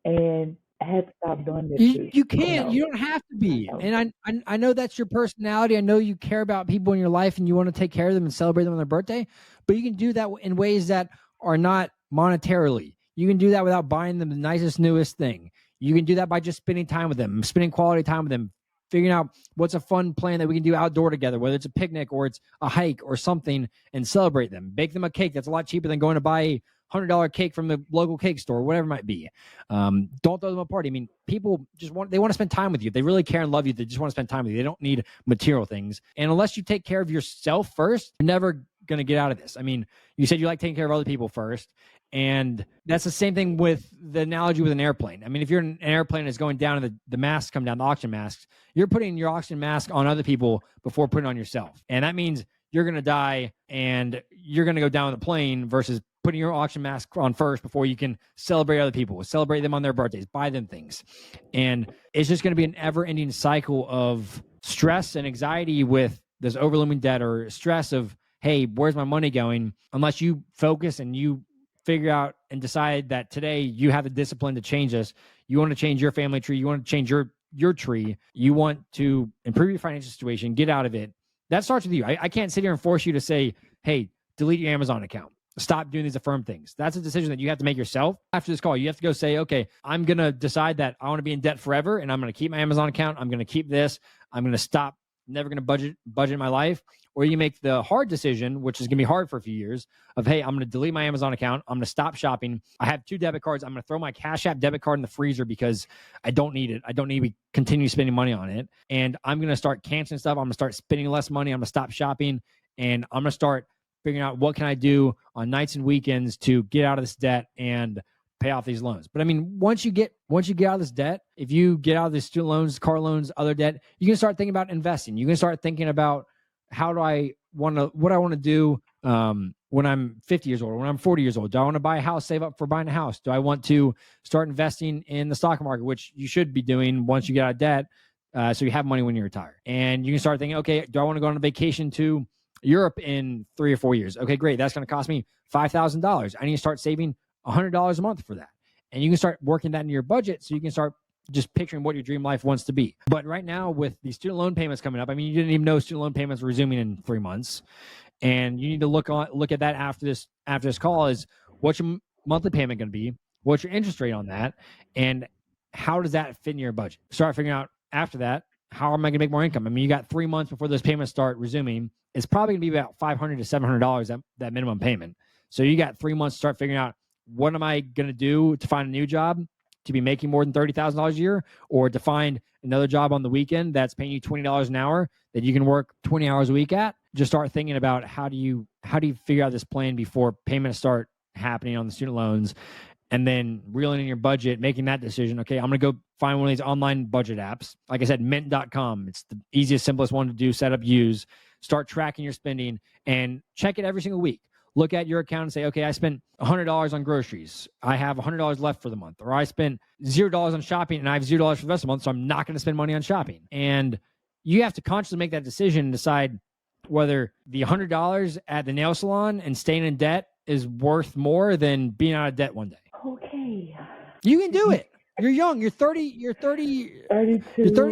And I had to stop doing that You too. you I can't. know. You don't have to I be. know. And I know that's your personality. I know you care about people in your life and you want to take care of them and celebrate them on their birthday. But you can do that in ways that are not monetarily. You can do that without buying them the nicest, newest thing. You can do that by just spending time with them, spending quality time with them, figuring out what's a fun plan that we can do outdoor together, whether it's a picnic or it's a hike or something, and celebrate them. Bake them a cake that's a lot cheaper than going to buy a $100 cake from the local cake store, whatever it might be. Don't throw them a party. I mean, people want to spend time with you. If they really care and love you, they just want to spend time with you. They don't need material things. And unless you take care of yourself first, you're never going to get out of this. I mean, you said you like taking care of other people first. And that's the same thing with the analogy with an airplane. I mean, if you're in an airplane that's going down and the masks come down, the oxygen masks, you're putting your oxygen mask on other people before putting it on yourself. And that means you're going to die and you're going to go down the plane versus putting your oxygen mask on first before you can celebrate other people, celebrate them on their birthdays, buy them things. And it's just going to be an ever-ending cycle of stress and anxiety with this overlooming debt, or stress of, hey, where's my money going? Unless you focus and you figure out and decide that today you have the discipline to change this. You want to change your family tree. You want to change your tree. You want to improve your financial situation, get out of it. That starts with you. I can't sit here and force you to say, hey, delete your Amazon account. Stop doing these affirm things. That's a decision that you have to make yourself. After this call, you have to go say, okay, I'm going to decide that I want to be in debt forever, and I'm going to keep my Amazon account. I'm going to keep this. I'm going to stop, never going to budget my life. Or you make the hard decision, which is going to be hard for a few years, of, hey, I'm going to delete my Amazon account. I'm going to stop shopping. I have 2 debit cards. I'm going to throw my Cash App debit card in the freezer because I don't need it. I don't need to continue spending money on it. And I'm going to start canceling stuff. I'm going to start spending less money. I'm going to stop shopping. And I'm going to start figuring out what can I do on nights and weekends to get out of this debt and pay off these loans. But I mean, once you get out of this debt, if you get out of the student loans, car loans, other debt, you can start thinking about investing. You can start thinking about what I want to do when I'm 50 years old, when I'm 40 years old. Do I want to buy a house, save up for buying a house? Do I want to start investing in the stock market, which you should be doing once you get out of debt, so you have money when you retire? And you can start thinking, okay, do I want to go on a vacation to Europe in 3 or 4 years? Okay, great. That's going to cost me $5,000. I need to start saving $100 a month for that. And you can start working that into your budget so you can start just picturing what your dream life wants to be. But right now, with the student loan payments coming up, I mean, you didn't even know student loan payments were resuming in 3 months. And you need to look at that after this call is, what's your monthly payment going to be? What's your interest rate on that? And how does that fit in your budget? Start figuring out after that, how am I going to make more income? I mean, you got 3 months before those payments start resuming. It's probably going to be about $500 to $700 that minimum payment. So you got 3 months to start figuring out, what am I going to do to find a new job to be making more than $30,000 a year, or to find another job on the weekend that's paying you $20 an hour that you can work 20 hours a week at. Just start thinking about how do you figure out this plan before payments start happening on the student loans, and then reeling in your budget, making that decision. Okay, I'm going to go find one of these online budget apps. Like I said, mint.com. It's the easiest, simplest one to do, set up, use. Start tracking your spending and check it every single week. Look at your account and say, okay, I spent $100 on groceries. I have $100 left for the month. Or I spent $0 on shopping and I have $0 for the rest of the month, so I'm not going to spend money on shopping. And you have to consciously make that decision and decide whether the $100 at the nail salon and staying in debt is worth more than being out of debt one day. Okay. You can do it. You're young. You're 32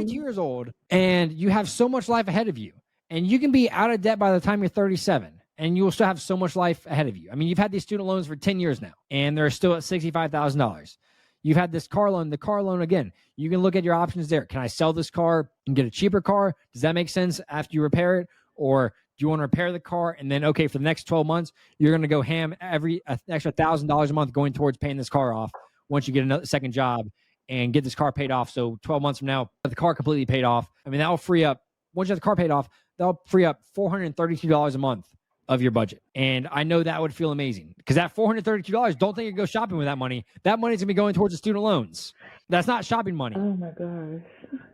years old, and you have so much life ahead of you. And you can be out of debt by the time you're 37. And you will still have so much life ahead of you. I mean, you've had these student loans for 10 years now, and they're still at $65,000. You've had this car loan. The car loan, again, you can look at your options there. Can I sell this car and get a cheaper car? Does that make sense after you repair it? Or do you want to repair the car and then, okay, for the next 12 months, you're going to go ham every extra $1,000 a month going towards paying this car off once you get a second job and get this car paid off. So 12 months from now, the car completely paid off. I mean, that will free up, once you have the car paid off, that'll free up $432 a month of your budget. And I know that would feel amazing, because that $432, don't think you go shopping with that money. That money's gonna be going towards the student loans. That's not shopping money. Oh my gosh,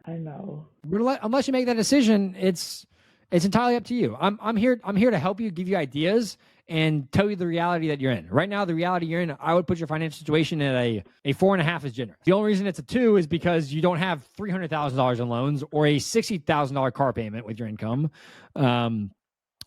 I know. But unless you make that decision, it's entirely up to you. I'm here to help you, give you ideas, and tell you the reality that you're in. Right now, the reality you're in, I would put your financial situation at a 4.5 is generous. The only reason it's a 2 is because you don't have $300,000 in loans or a $60,000 car payment with your income.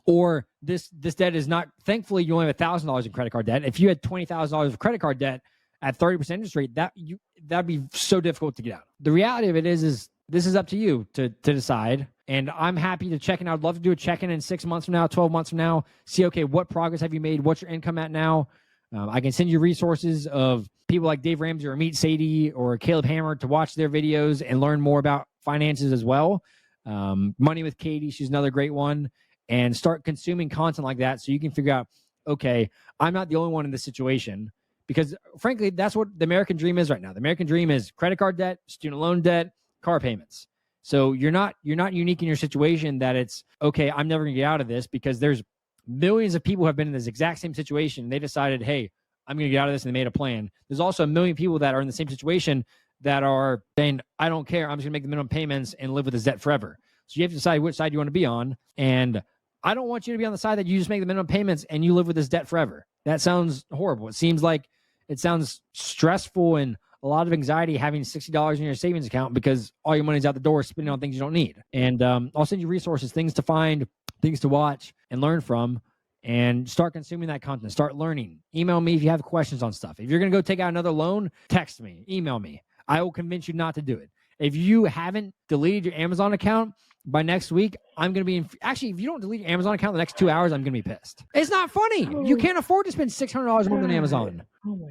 Or this debt is not, thankfully, you only have $1,000 in credit card debt. If you had $20,000 of credit card debt at 30% interest rate, that'd be so difficult to get out. The reality of it is this is up to you to decide. And I'm happy to check in. I'd love to do a check-in in 6 months from now, 12 months from now, see, okay, what progress have you made? What's your income at now? I can send you resources of people like Dave Ramsey or Meet Sadie or Caleb Hammer to watch their videos and learn more about finances as well. Money with Katie, she's another great one. And start consuming content like that so you can figure out, okay, I'm not the only one in this situation. Because frankly, that's what the American dream is right now. The American dream is credit card debt, student loan debt, car payments. So you're not unique in your situation that it's, okay, I'm never going to get out of this, because there's millions of people who have been in this exact same situation. And they decided, hey, I'm going to get out of this, and they made a plan. There's also a million people that are in the same situation that are saying, I don't care. I'm just going to make the minimum payments and live with this debt forever. So you have to decide which side you want to be on. And I don't want you to be on the side that you just make the minimum payments and you live with this debt forever. That sounds horrible. It sounds stressful and a lot of anxiety having $60 in your savings account because all your money's out the door spending on things you don't need. And I'll send you resources, things to find, things to watch and learn from, and start consuming that content. Start learning. Email me if you have questions on stuff. If you're going to go take out another loan, text me, email me. I will convince you not to do it. If you haven't deleted your Amazon account by next week, I'm going to be actually, if you don't delete your Amazon account in the next 2 hours, I'm going to be pissed. It's not funny. You can't afford to spend $600 a month on Amazon.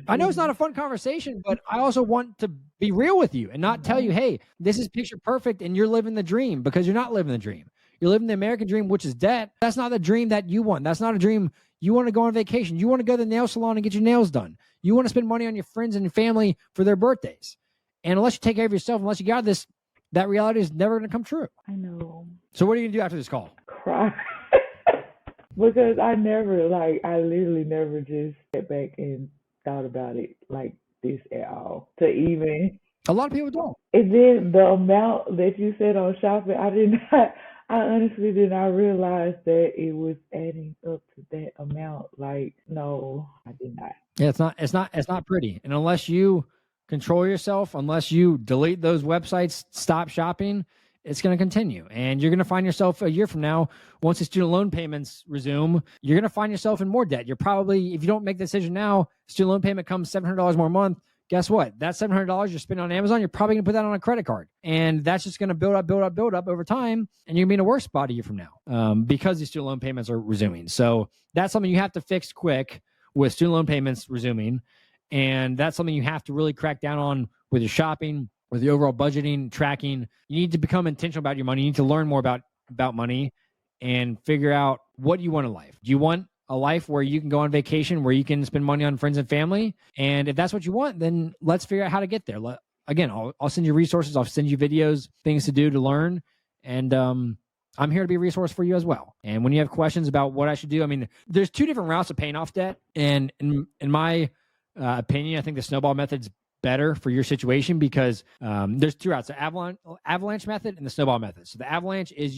I know it's not a fun conversation, but I also want to be real with you and not tell you, hey, this is picture perfect and you're living the dream, because you're not living the dream. You're living the American dream, which is debt. That's not the dream that you want. That's not a dream. You want to go on vacation. You want to go to the nail salon and get your nails done. You want to spend money on your friends and your family for their birthdays. And unless you take care of yourself, unless you got this, that reality is never going to come true. I know. So what are you going to do after this call? Cry. Because I literally never just sat back and thought about it like this at all. To even. A lot of people don't. And then the amount that you said on shopping, I honestly did not realize that it was adding up to that amount. Like, no, I did not. Yeah, it's not pretty. And unless you control yourself, unless you delete those websites, stop shopping, it's going to continue. And you're going to find yourself a year from now, once the student loan payments resume, you're going to find yourself in more debt. You're probably, if you don't make the decision now, student loan payment comes $700 more a month. Guess what? That $700 you're spending on Amazon, you're probably going to put that on a credit card. And that's just going to build up over time. And you're going to be in a worse spot a year from now because the student loan payments are resuming. So that's something you have to fix quick with student loan payments resuming. And that's something you have to really crack down on with your shopping, with your overall budgeting, tracking. You need to become intentional about your money. You need to learn more about money and figure out what you want in life. Do you want a life where you can go on vacation, where you can spend money on friends and family? And if that's what you want, then let's figure out how to get there. Again, I'll send you resources. I'll send you videos, things to do to learn. And I'm here to be a resource for you as well. And when you have questions about what I should do, I mean, there's two different routes of paying off debt. And in my opinion, I think the snowball method's better for your situation because there's two routes: the avalanche method and the snowball method. So the avalanche is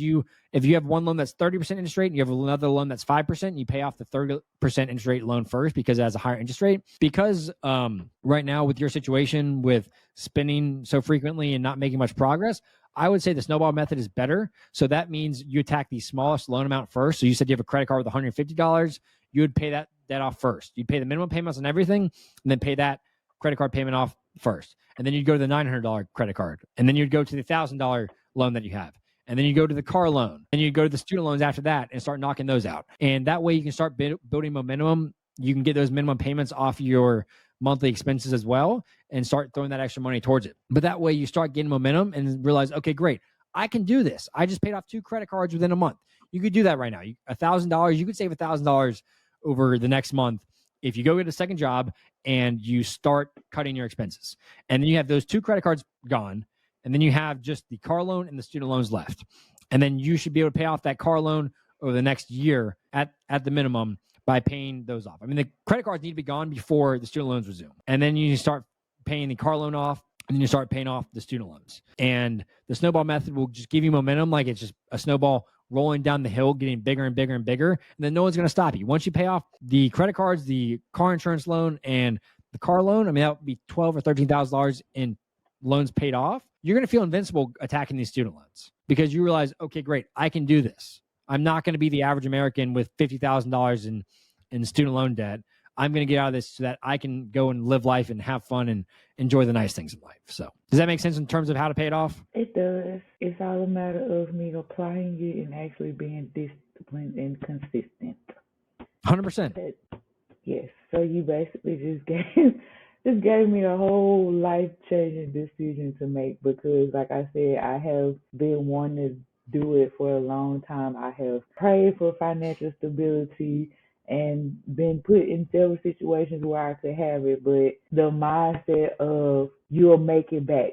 if you have one loan that's 30% interest rate and you have another loan that's 5%, you pay off the 30% interest rate loan first because it has a higher interest rate. Because right now with your situation with spending so frequently and not making much progress, I would say the snowball method is better. So that means you attack the smallest loan amount first. So you said you have a credit card with $150, you would pay that debt off first. You'd pay the minimum payments on everything and then pay that credit card payment off first. And then you'd go to the $900 credit card. And then you'd go to the $1,000 loan that you have. And then you go to the car loan. And you go to the student loans after that and start knocking those out. And that way you can start building momentum. You can get those minimum payments off your monthly expenses as well and start throwing that extra money towards it. But that way you start getting momentum and realize, okay, great, I can do this. I just paid off 2 credit cards within a month. You could do that right now. $1,000, you could save $1,000 over the next month if you go get a second job and you start cutting your expenses. And then you have those 2 credit cards gone. And then you have just the car loan and the student loans left. And then you should be able to pay off that car loan over the next year at the minimum by paying those off. I mean, the credit cards need to be gone before the student loans resume. And then you start paying the car loan off, and then you start paying off the student loans. And the snowball method will just give you momentum, like it's just a snowball rolling down the hill, getting bigger and bigger and bigger. And then no one's going to stop you. Once you pay off the credit cards, the car insurance loan, and the car loan, I mean, that would be $12,000 or $13,000 in loans paid off. You're going to feel invincible attacking these student loans because you realize, okay, great, I can do this. I'm not going to be the average American with $50,000 in student loan debt. I'm going to get out of this so that I can go and live life and have fun and enjoy the nice things in life. So does that make sense in terms of how to pay it off? It does. It's all a matter of me applying it and actually being disciplined and consistent. 100%. Yes. So you basically just gave me a whole life changing decision to make because, like I said, I have been wanting to do it for a long time. I have prayed for financial stability and been put in several situations where I could have it, but the mindset of you'll make it back.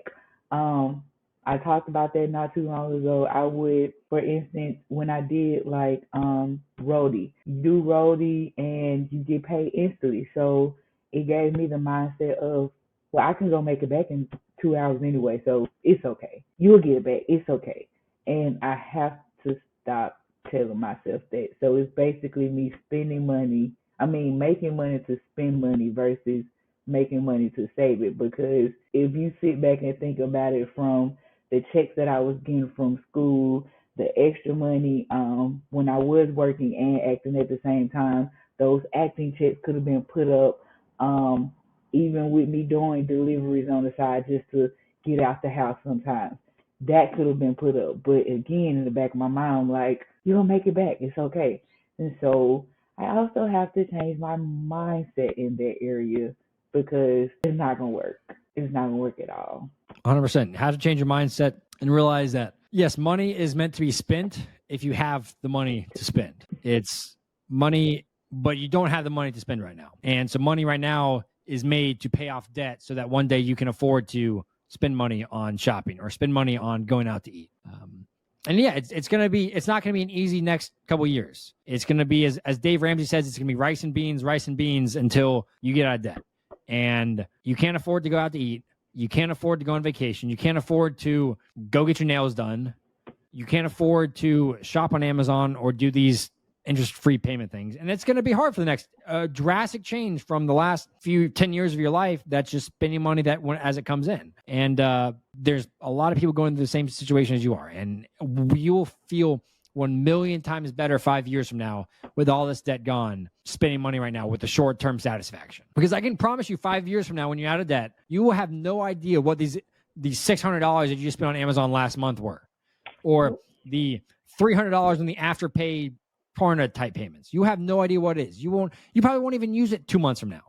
Um, I talked about that not too long ago. I would, for instance, when I did like roadie, you do roadie and you get paid instantly. So it gave me the mindset of, well, I can go make it back in 2 hours anyway, so it's okay. You'll get it back. It's okay. And I have to stop telling myself that. So it's basically me spending money. I mean, making money to spend money versus making money to save it. Because if you sit back and think about it from the checks that I was getting from school, the extra money when I was working and acting at the same time, those acting checks could have been put up even with me doing deliveries on the side just to get out the house sometimes. That could have been put up. But again, in the back of my mind, I'm like, you'll make it back. It's okay. And so I also have to change my mindset in that area because it's not going to work. It's not going to work at all. 100%. How to change your mindset and realize that, yes, money is meant to be spent if you have the money to spend. It's money, but you don't have the money to spend right now. And so money right now is made to pay off debt so that one day you can afford to spend money on shopping or spend money on going out to eat. And yeah, it's not going to be an easy next couple of years. It's going to be, as Dave Ramsey says, it's going to be rice and beans until you get out of debt. And you can't afford to go out to eat. You can't afford to go on vacation. You can't afford to go get your nails done. You can't afford to shop on Amazon or do these interest-free payment things. And it's going to be hard for the next drastic change from the last 10 years of your life. That's just spending money as it comes in. And there's a lot of people going through the same situation as you are. And you will feel 1 million times better 5 years from now with all this debt gone, spending money right now with the short-term satisfaction. Because I can promise you 5 years from now, when you're out of debt, you will have no idea what these $600 that you just spent on Amazon last month were, or the $300 on the Afterpay Klarna type payments. You have no idea what it is. You probably won't even use it 2 months from now.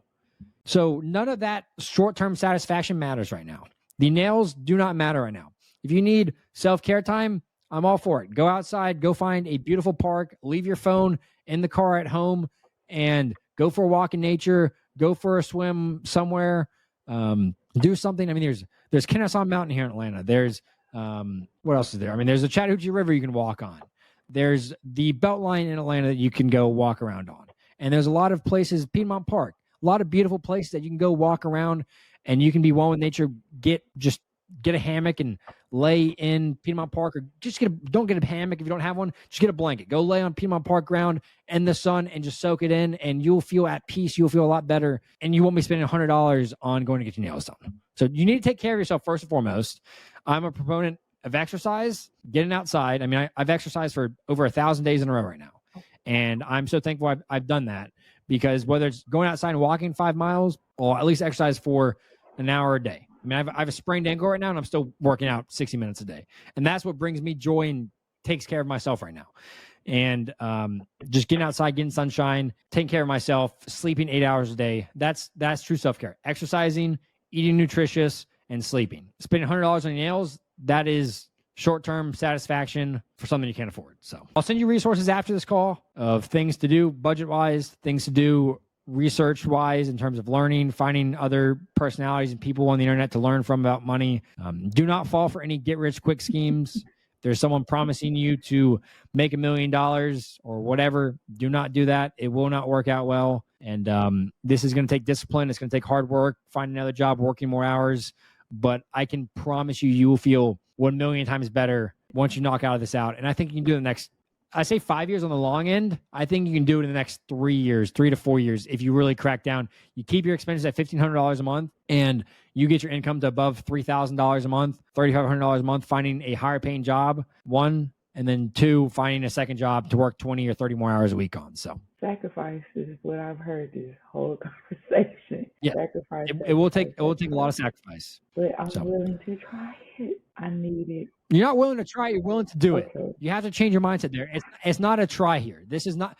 So none of that short-term satisfaction matters right now. The nails do not matter right now. If you need self-care time, I'm all for it. Go outside, go find a beautiful park, leave your phone in the car at home, and go for a walk in nature, go for a swim somewhere, do something. I mean, there's Kennesaw Mountain here in Atlanta. There's, what else is there? I mean, there's the Chattahoochee River you can walk on. There's the Beltline in Atlanta that you can go walk around on. And there's a lot of places, Piedmont Park, a lot of beautiful places that you can go walk around and you can be one with nature. Get a hammock and lay in Piedmont Park, or don't get a hammock if you don't have one. Just get a blanket. Go lay on Piedmont Park ground in the sun and just soak it in, and you'll feel at peace. You'll feel a lot better, and you won't be spending $100 on going to get your nails done. So you need to take care of yourself first and foremost. I'm a proponent of exercise, getting outside. I mean, I've exercised for over 1,000 days in a row right now, and I'm so thankful I've done that, because whether it's going outside and walking 5 miles or at least exercise for an hour a day. I mean, I have a sprained ankle right now, and I'm still working out 60 minutes a day. And that's what brings me joy and takes care of myself right now. And just getting outside, getting sunshine, taking care of myself, sleeping 8 hours a day. That's true self-care. Exercising, eating nutritious, and sleeping. Spending $100 on nails, that is short-term satisfaction for something you can't afford. So I'll send you resources after this call of things to do budget-wise, things to do research-wise in terms of learning, finding other personalities and people on the internet to learn from about money. Do not fall for any get-rich-quick schemes. There's someone promising you to make $1 million or whatever. Do not do that. It will not work out well. And this is going to take discipline. It's going to take hard work, find another job, working more hours. But I can promise you, you will feel 1 million times better once you knock this out. And I think you can do it in the next, I say 5 years on the long end. I think you can do it in the next 3 years, 3 to 4 years, if you really crack down. You keep your expenses at $1,500 a month, and you get your income to above $3,000 a month, $3,500 a month, finding a higher paying job, one, and then two, finding a second job to work 20 or 30 more hours a week on. So Sacrifice is what I've heard this whole conversation. Yeah, Sacrifice, it will sacrifice, take a lot sacrifice. of sacrifice. But I'm So willing to try it. I need it. you're not willing to try, you're willing to do it. Okay. You have to change your mindset there. It's not a try here. This is not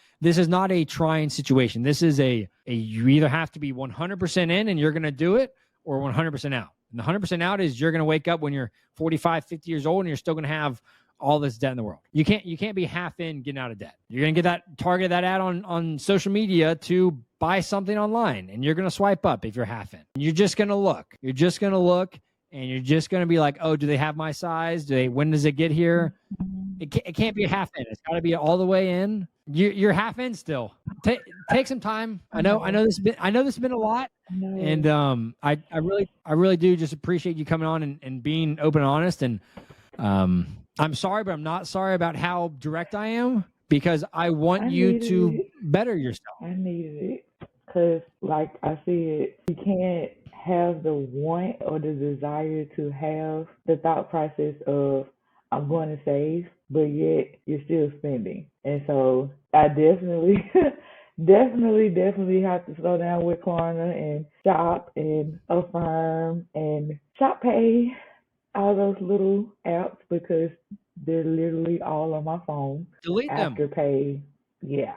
a trying situation. This is a you either have to be 100% in and you're going to do it, or 100% out. And the 100% out is you're going to wake up when you're 45, 50 years old and you're still going to have all this debt in the world. You can't be half in getting out of debt. You're going to get that ad on social media to buy something online, and you're going to swipe up if you're half in. You're just going to look. You're just going to look, and you're just going to be like, oh, do they have my size? When does it get here? It can't be half in. It's got to be all the way in. You're half in still. Take some time. I know this has been a lot, and I really do just appreciate you coming on and being open and honest. And I'm sorry, but I'm not sorry about how direct I am, because I want you to better yourself. I needed it because, like I said, you can't have the want or the desire to have the thought process of I'm going to save, but yet you're still spending. And so I definitely, definitely have to slow down with Klarna and shop and Affirm and Shop Pay, all those little apps, because they're literally all on my phone. Delete them. Afterpay, yeah.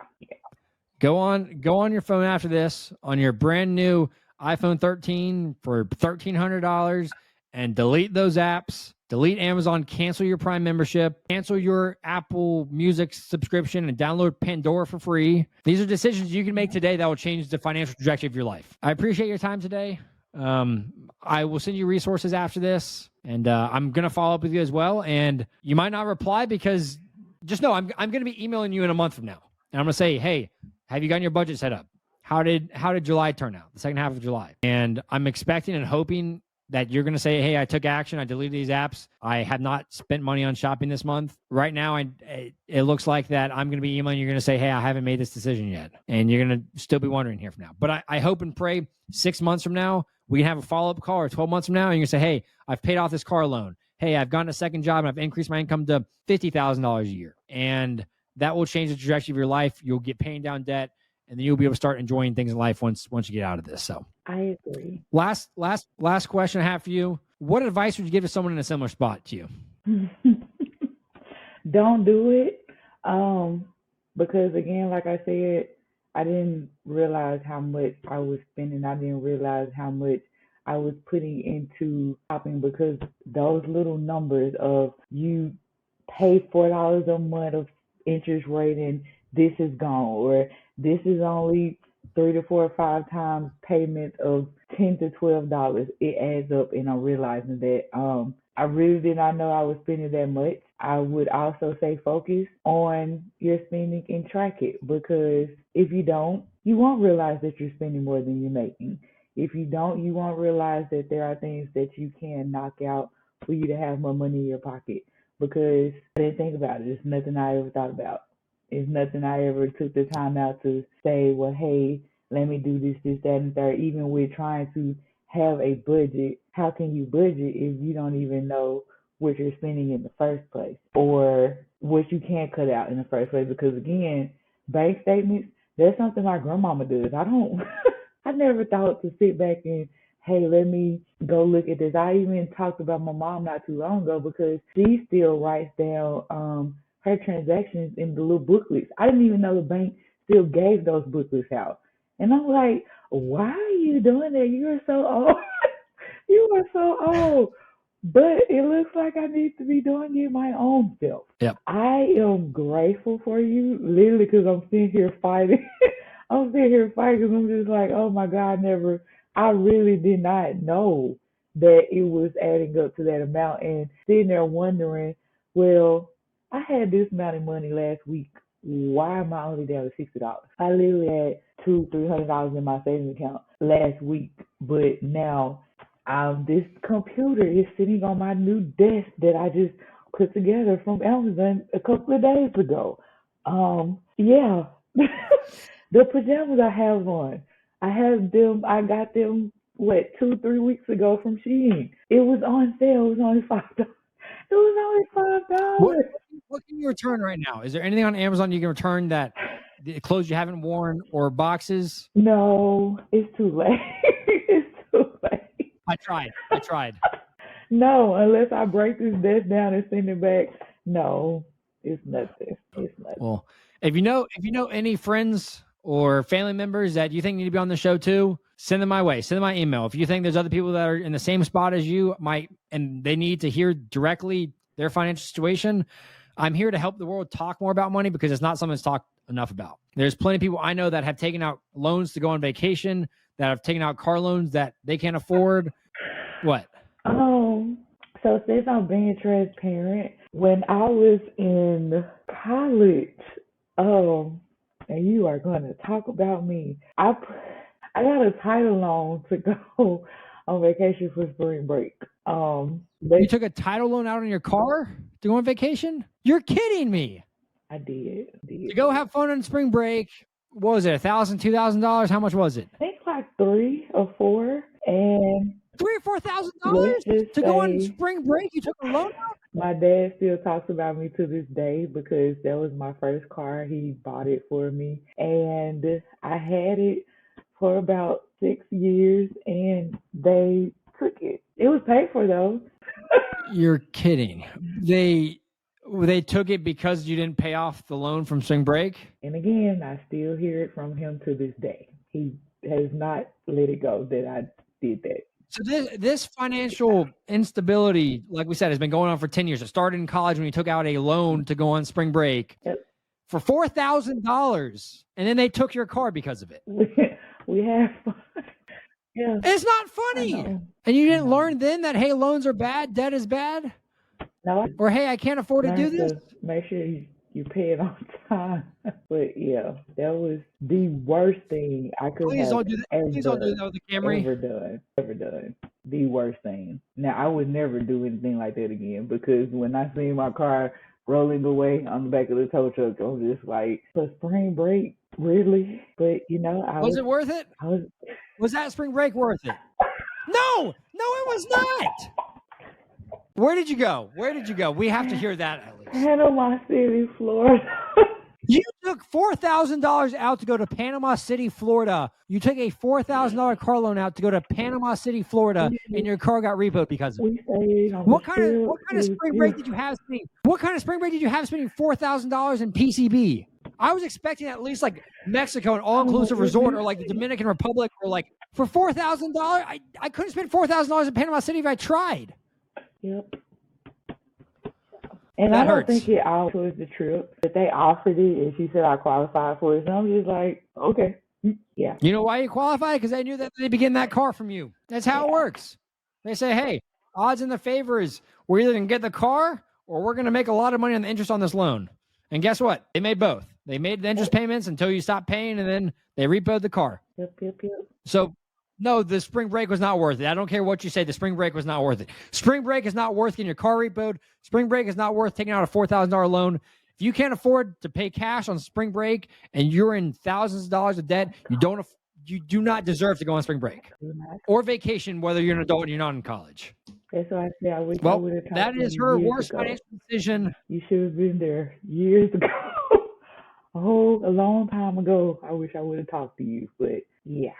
Go on your phone after this on your brand new iPhone 13 for $1,300 and delete those apps. Delete Amazon, cancel your Prime membership, cancel your Apple Music subscription, and download Pandora for free. These are decisions you can make today that will change the financial trajectory of your life. I appreciate your time today. I will send you resources after this, and I'm going to follow up with you as well. And you might not reply, because just know I'm going to be emailing you in a month from now. And I'm going to say, hey, have you gotten your budget set up? How did July turn out? The second half of July. And I'm expecting and hoping that you're going to say, hey, I took action. I deleted these apps. I have not spent money on shopping this month. Right now, it looks like that I'm going to be emailing. You're going to say, hey, I haven't made this decision yet. And you're going to still be wondering here from now. But I hope and pray 6 months from now, we can have a follow-up call, or 12 months from now, and you can say, hey, I've paid off this car loan. Hey, I've gotten a second job and I've increased my income to $50,000 a year. And that will change the trajectory of your life. You'll get paying down debt, and then you'll be able to start enjoying things in life once you get out of this. So I agree. Last question I have for you. What advice would you give to someone in a similar spot to you? Don't do it. Because again, like I said, I didn't realize how much I was spending. I didn't realize how much I was putting into shopping, because those little numbers of you pay $4 a month of interest rate and this is gone, or this is only 3 to 4 or 5 times payment of $10 to $12. It adds up, and I'm realizing that I really did not know I was spending that much. I would also say focus on your spending and track it, because if you don't, you won't realize that you're spending more than you're making. If you don't, you won't realize that there are things that you can knock out for you to have more money in your pocket, because I didn't think about it. It's nothing I ever thought about. It's nothing I ever took the time out to say, well, hey, let me do this, that, and third. Even with trying to have a budget, how can you budget if you don't even know what you're spending in the first place, or what you can't cut out in the first place? Because again, bank statements, that's something my grandmama does. I never thought to sit back and, hey, let me go look at this. I even talked about my mom not too long ago, because she still writes down her transactions in the little booklets. I didn't even know the bank still gave those booklets out. And I'm like, why are you doing that? You are so old. You are so old. But it looks like I need to be doing it my own self. Yep. I am grateful for you, literally, because I'm sitting here fighting. I'm sitting here fighting because I'm just like, oh my God, I really did not know that it was adding up to that amount, and sitting there wondering, well, I had this amount of money last week. Why am I only down to $60? I literally had $200-$300 in my savings account last week, but now this computer is sitting on my new desk that I just put together from Amazon a couple of days ago. Yeah, the pajamas I have on, I got them 2-3 weeks ago from Shein. It was on sale. It was only $5. It was only $5. What can you return right now? Is there anything on Amazon you can return that The clothes you haven't worn or boxes? No, it's too late. It's too late. I tried. No, unless I break this desk down and send it back. No, it's nothing. It's nothing. Well, if you know any friends or family members that you think need to be on the show too, send them my way. Send them my email. If you think there's other people that are in the same spot as you and they need to hear directly their financial situation, I'm here to help the world talk more about money because it's not something that's talked enough about. There's plenty of people I know that have taken out loans to go on vacation, that have taken out car loans that they can't afford. What? So since I'm being transparent, when I was in college, and you are going to talk about me, I got a title loan to go on vacation for spring break. You took a title loan out on your car to go on vacation? You're kidding me. I did. To go have fun on spring break, what was it, $1,000, $2,000? How much was it? I think like 3 or 4, and $3,000 or $4,000 to go on spring break. You took a loan out? My dad still talks about me to this day because that was my first car. He bought it for me, and I had it for about 6 years, and they took it. It was paid for though. You're kidding. They took it because you didn't pay off the loan from spring break? And again, I still hear it from him to this day. He has not let it go that I did that. So this financial instability, like we said, has been going on for 10 years. It started in college when you took out a loan to go on spring break for $4,000, and then they took your car because of it. We have fun. Yeah. It's not funny. And you didn't learn then that, hey, loans are bad, debt is bad? No. Or, hey, I can't afford to do this? Make sure you pay it on time. But yeah, that was the worst thing I could Please have don't do that. Please don't do that with the Camry. Ever done. The worst thing. Now, I would never do anything like that again because when I see my car rolling away on the back of the tow truck, I was just like, for spring break, really? But, was it worth it? Was that spring break worth it? No, it was not. Where did you go? We have to hear that at least. Panama City, Florida. You took $4,000 out to go to Panama City, Florida. You took a $4,000 car loan out to go to Panama City, Florida, and your car got repoed because of it. What kind of spring break did you have spending? What kind of spring break did you have spending $4,000 in PCB? I was expecting at least like Mexico, an all-inclusive resort, or like the Dominican Republic, or like for $4,000. I couldn't spend $4,000 in Panama City if I tried. Yep. And I don't think it all was the trip, but they offered it, and she said I qualified for it. So I'm just like, okay, yeah. You know why you qualified? Because they knew that they'd be getting that car from you. That's how it works. They say, hey, odds and the favor is we're either going to get the car or we're going to make a lot of money on the interest on this loan. And guess what? They made both. They made the interest payments until you stopped paying, and then they repoed the car. Yep. So, no, the spring break was not worth it. I don't care what you say. The spring break was not worth it. Spring break is not worth getting your car repoed. Spring break is not worth taking out a $4,000 loan. If you can't afford to pay cash on spring break and you're in thousands of dollars of debt, you do not deserve to go on spring break or vacation, whether you're an adult and you're not in college. That's why I say I wish well, I would have talked that to is you her years worst ago. financial decision. You should have been there years ago. A long time ago. I wish I would have talked to you, but yeah.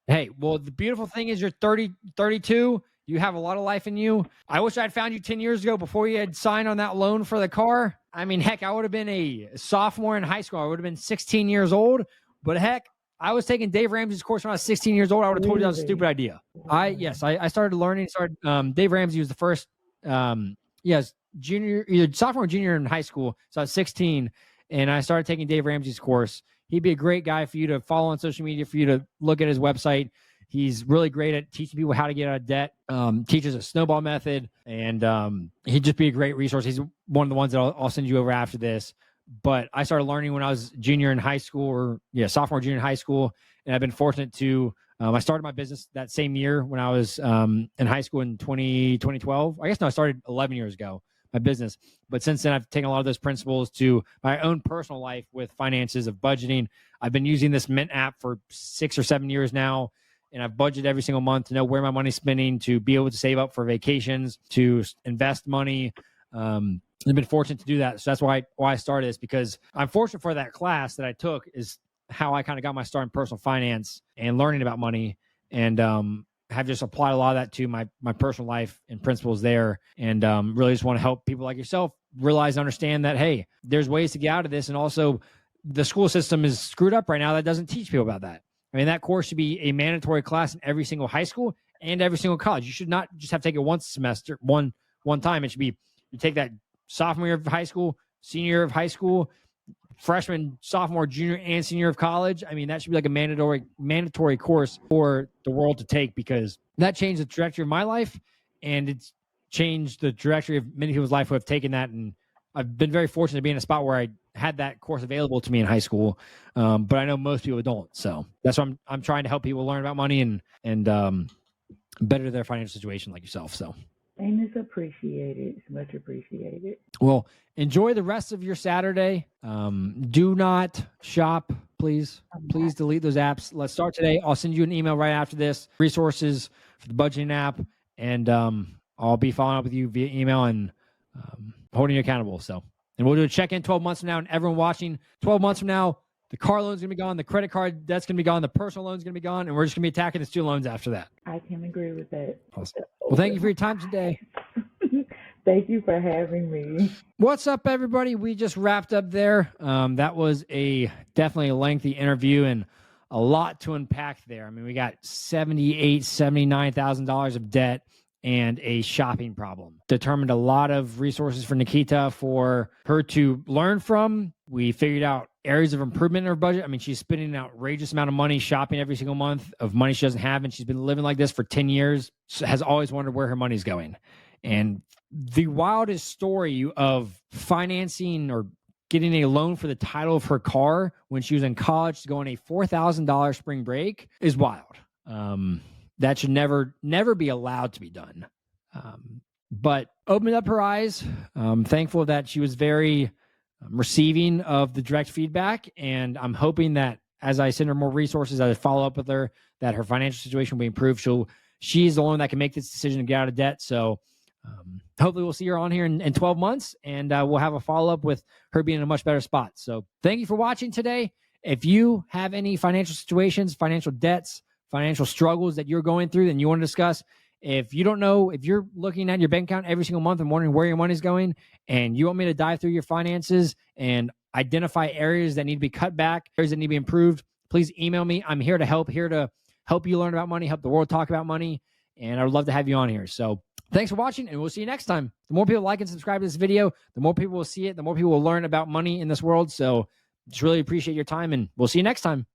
Hey, well, the beautiful thing is you're 32. You have a lot of life in you. I wish I'd found you 10 years ago before you had signed on that loan for the car. I mean, heck, I would have been a sophomore in high school. I would have been 16 years old. But heck, I was taking Dave Ramsey's course when I was 16 years old. I would have told you that was a stupid idea. I started learning. Dave Ramsey was the first, either sophomore or junior in high school. So I was 16, and I started taking Dave Ramsey's course. He'd be a great guy for you to follow on social media, for you to look at his website. He's really great at teaching people how to get out of debt, teaches a snowball method, and he'd just be a great resource. He's one of the ones that I'll send you over after this. But I started learning when I was junior in high school, sophomore, junior in high school. And I've been fortunate to, I started my business that same year when I was in high school in 2012. I started 11 years ago, my business. But since then, I've taken a lot of those principles to my own personal life with finances, of budgeting. I've been using this Mint app for 6 or 7 years now. And I've budgeted every single month to know where my money's spending, to be able to save up for vacations, to invest money. I've been fortunate to do that. So that's why I started this, because I'm fortunate for that class that I took is how I kind of got my start in personal finance and learning about money, and have just applied a lot of that to my personal life and principles there. And really just want to help people like yourself realize and understand that, hey, there's ways to get out of this. And also the school system is screwed up right now that doesn't teach people about that. I mean, that course should be a mandatory class in every single high school and every single college. You should not just have to take it once a semester, one time. It should be, you take that sophomore year of high school, senior year of high school, freshman, sophomore, junior, and senior of college. I mean, that should be like a mandatory course for the world to take, because that changed the trajectory of my life, and it's changed the trajectory of many people's life who have taken that. And I've been very fortunate to be in a spot where I had that course available to me in high school, but I know most people don't. So that's why I'm trying to help people learn about money and better their financial situation like yourself. So. And it's appreciated. It's much appreciated. Well, enjoy the rest of your Saturday. Do not shop, please. Please delete those apps. Let's start today. I'll send you an email right after this, resources for the budgeting app, and I'll be following up with you via email and holding you accountable. So, and we'll do a check-in 12 months from now, and everyone watching, 12 months from now, the car loan's going to be gone, the credit card debt's going to be gone, the personal loan's going to be gone, and we're just going to be attacking the student loans after that. I can agree with that. Awesome. Well, thank you for your time today. Thank you for having me. What's up, everybody? We just wrapped up there. That was definitely a lengthy interview and a lot to unpack there. I mean, we got $79,000 of debt and a shopping problem. Determined a lot of resources for Niquitta for her to learn from. We figured out areas of improvement in her budget. I mean, she's spending an outrageous amount of money shopping every single month of money she doesn't have, and she's been living like this for 10 years, has always wondered where her money's going. And the wildest story of financing or getting a loan for the title of her car when she was in college to go on a $4,000 spring break is wild. That should never be allowed to be done. But opened up her eyes. Thankful that she was very receiving of the direct feedback. And I'm hoping that as I send her more resources, as I follow up with her, that her financial situation will be improved. She's the one that can make this decision to get out of debt. So hopefully we'll see her on here in 12 months, and we'll have a follow-up with her being in a much better spot. So thank you for watching today. If you have any financial situations, financial debts, financial struggles that you're going through and you want to discuss, if you don't know, if you're looking at your bank account every single month and wondering where your money's going, and you want me to dive through your finances and identify areas that need to be cut back, areas that need to be improved, please email me. I'm here to help you learn about money, help the world talk about money, and I would love to have you on here. So thanks for watching, and we'll see you next time. The more people like and subscribe to this video, the more people will see it, the more people will learn about money in this world. So just really appreciate your time, and we'll see you next time.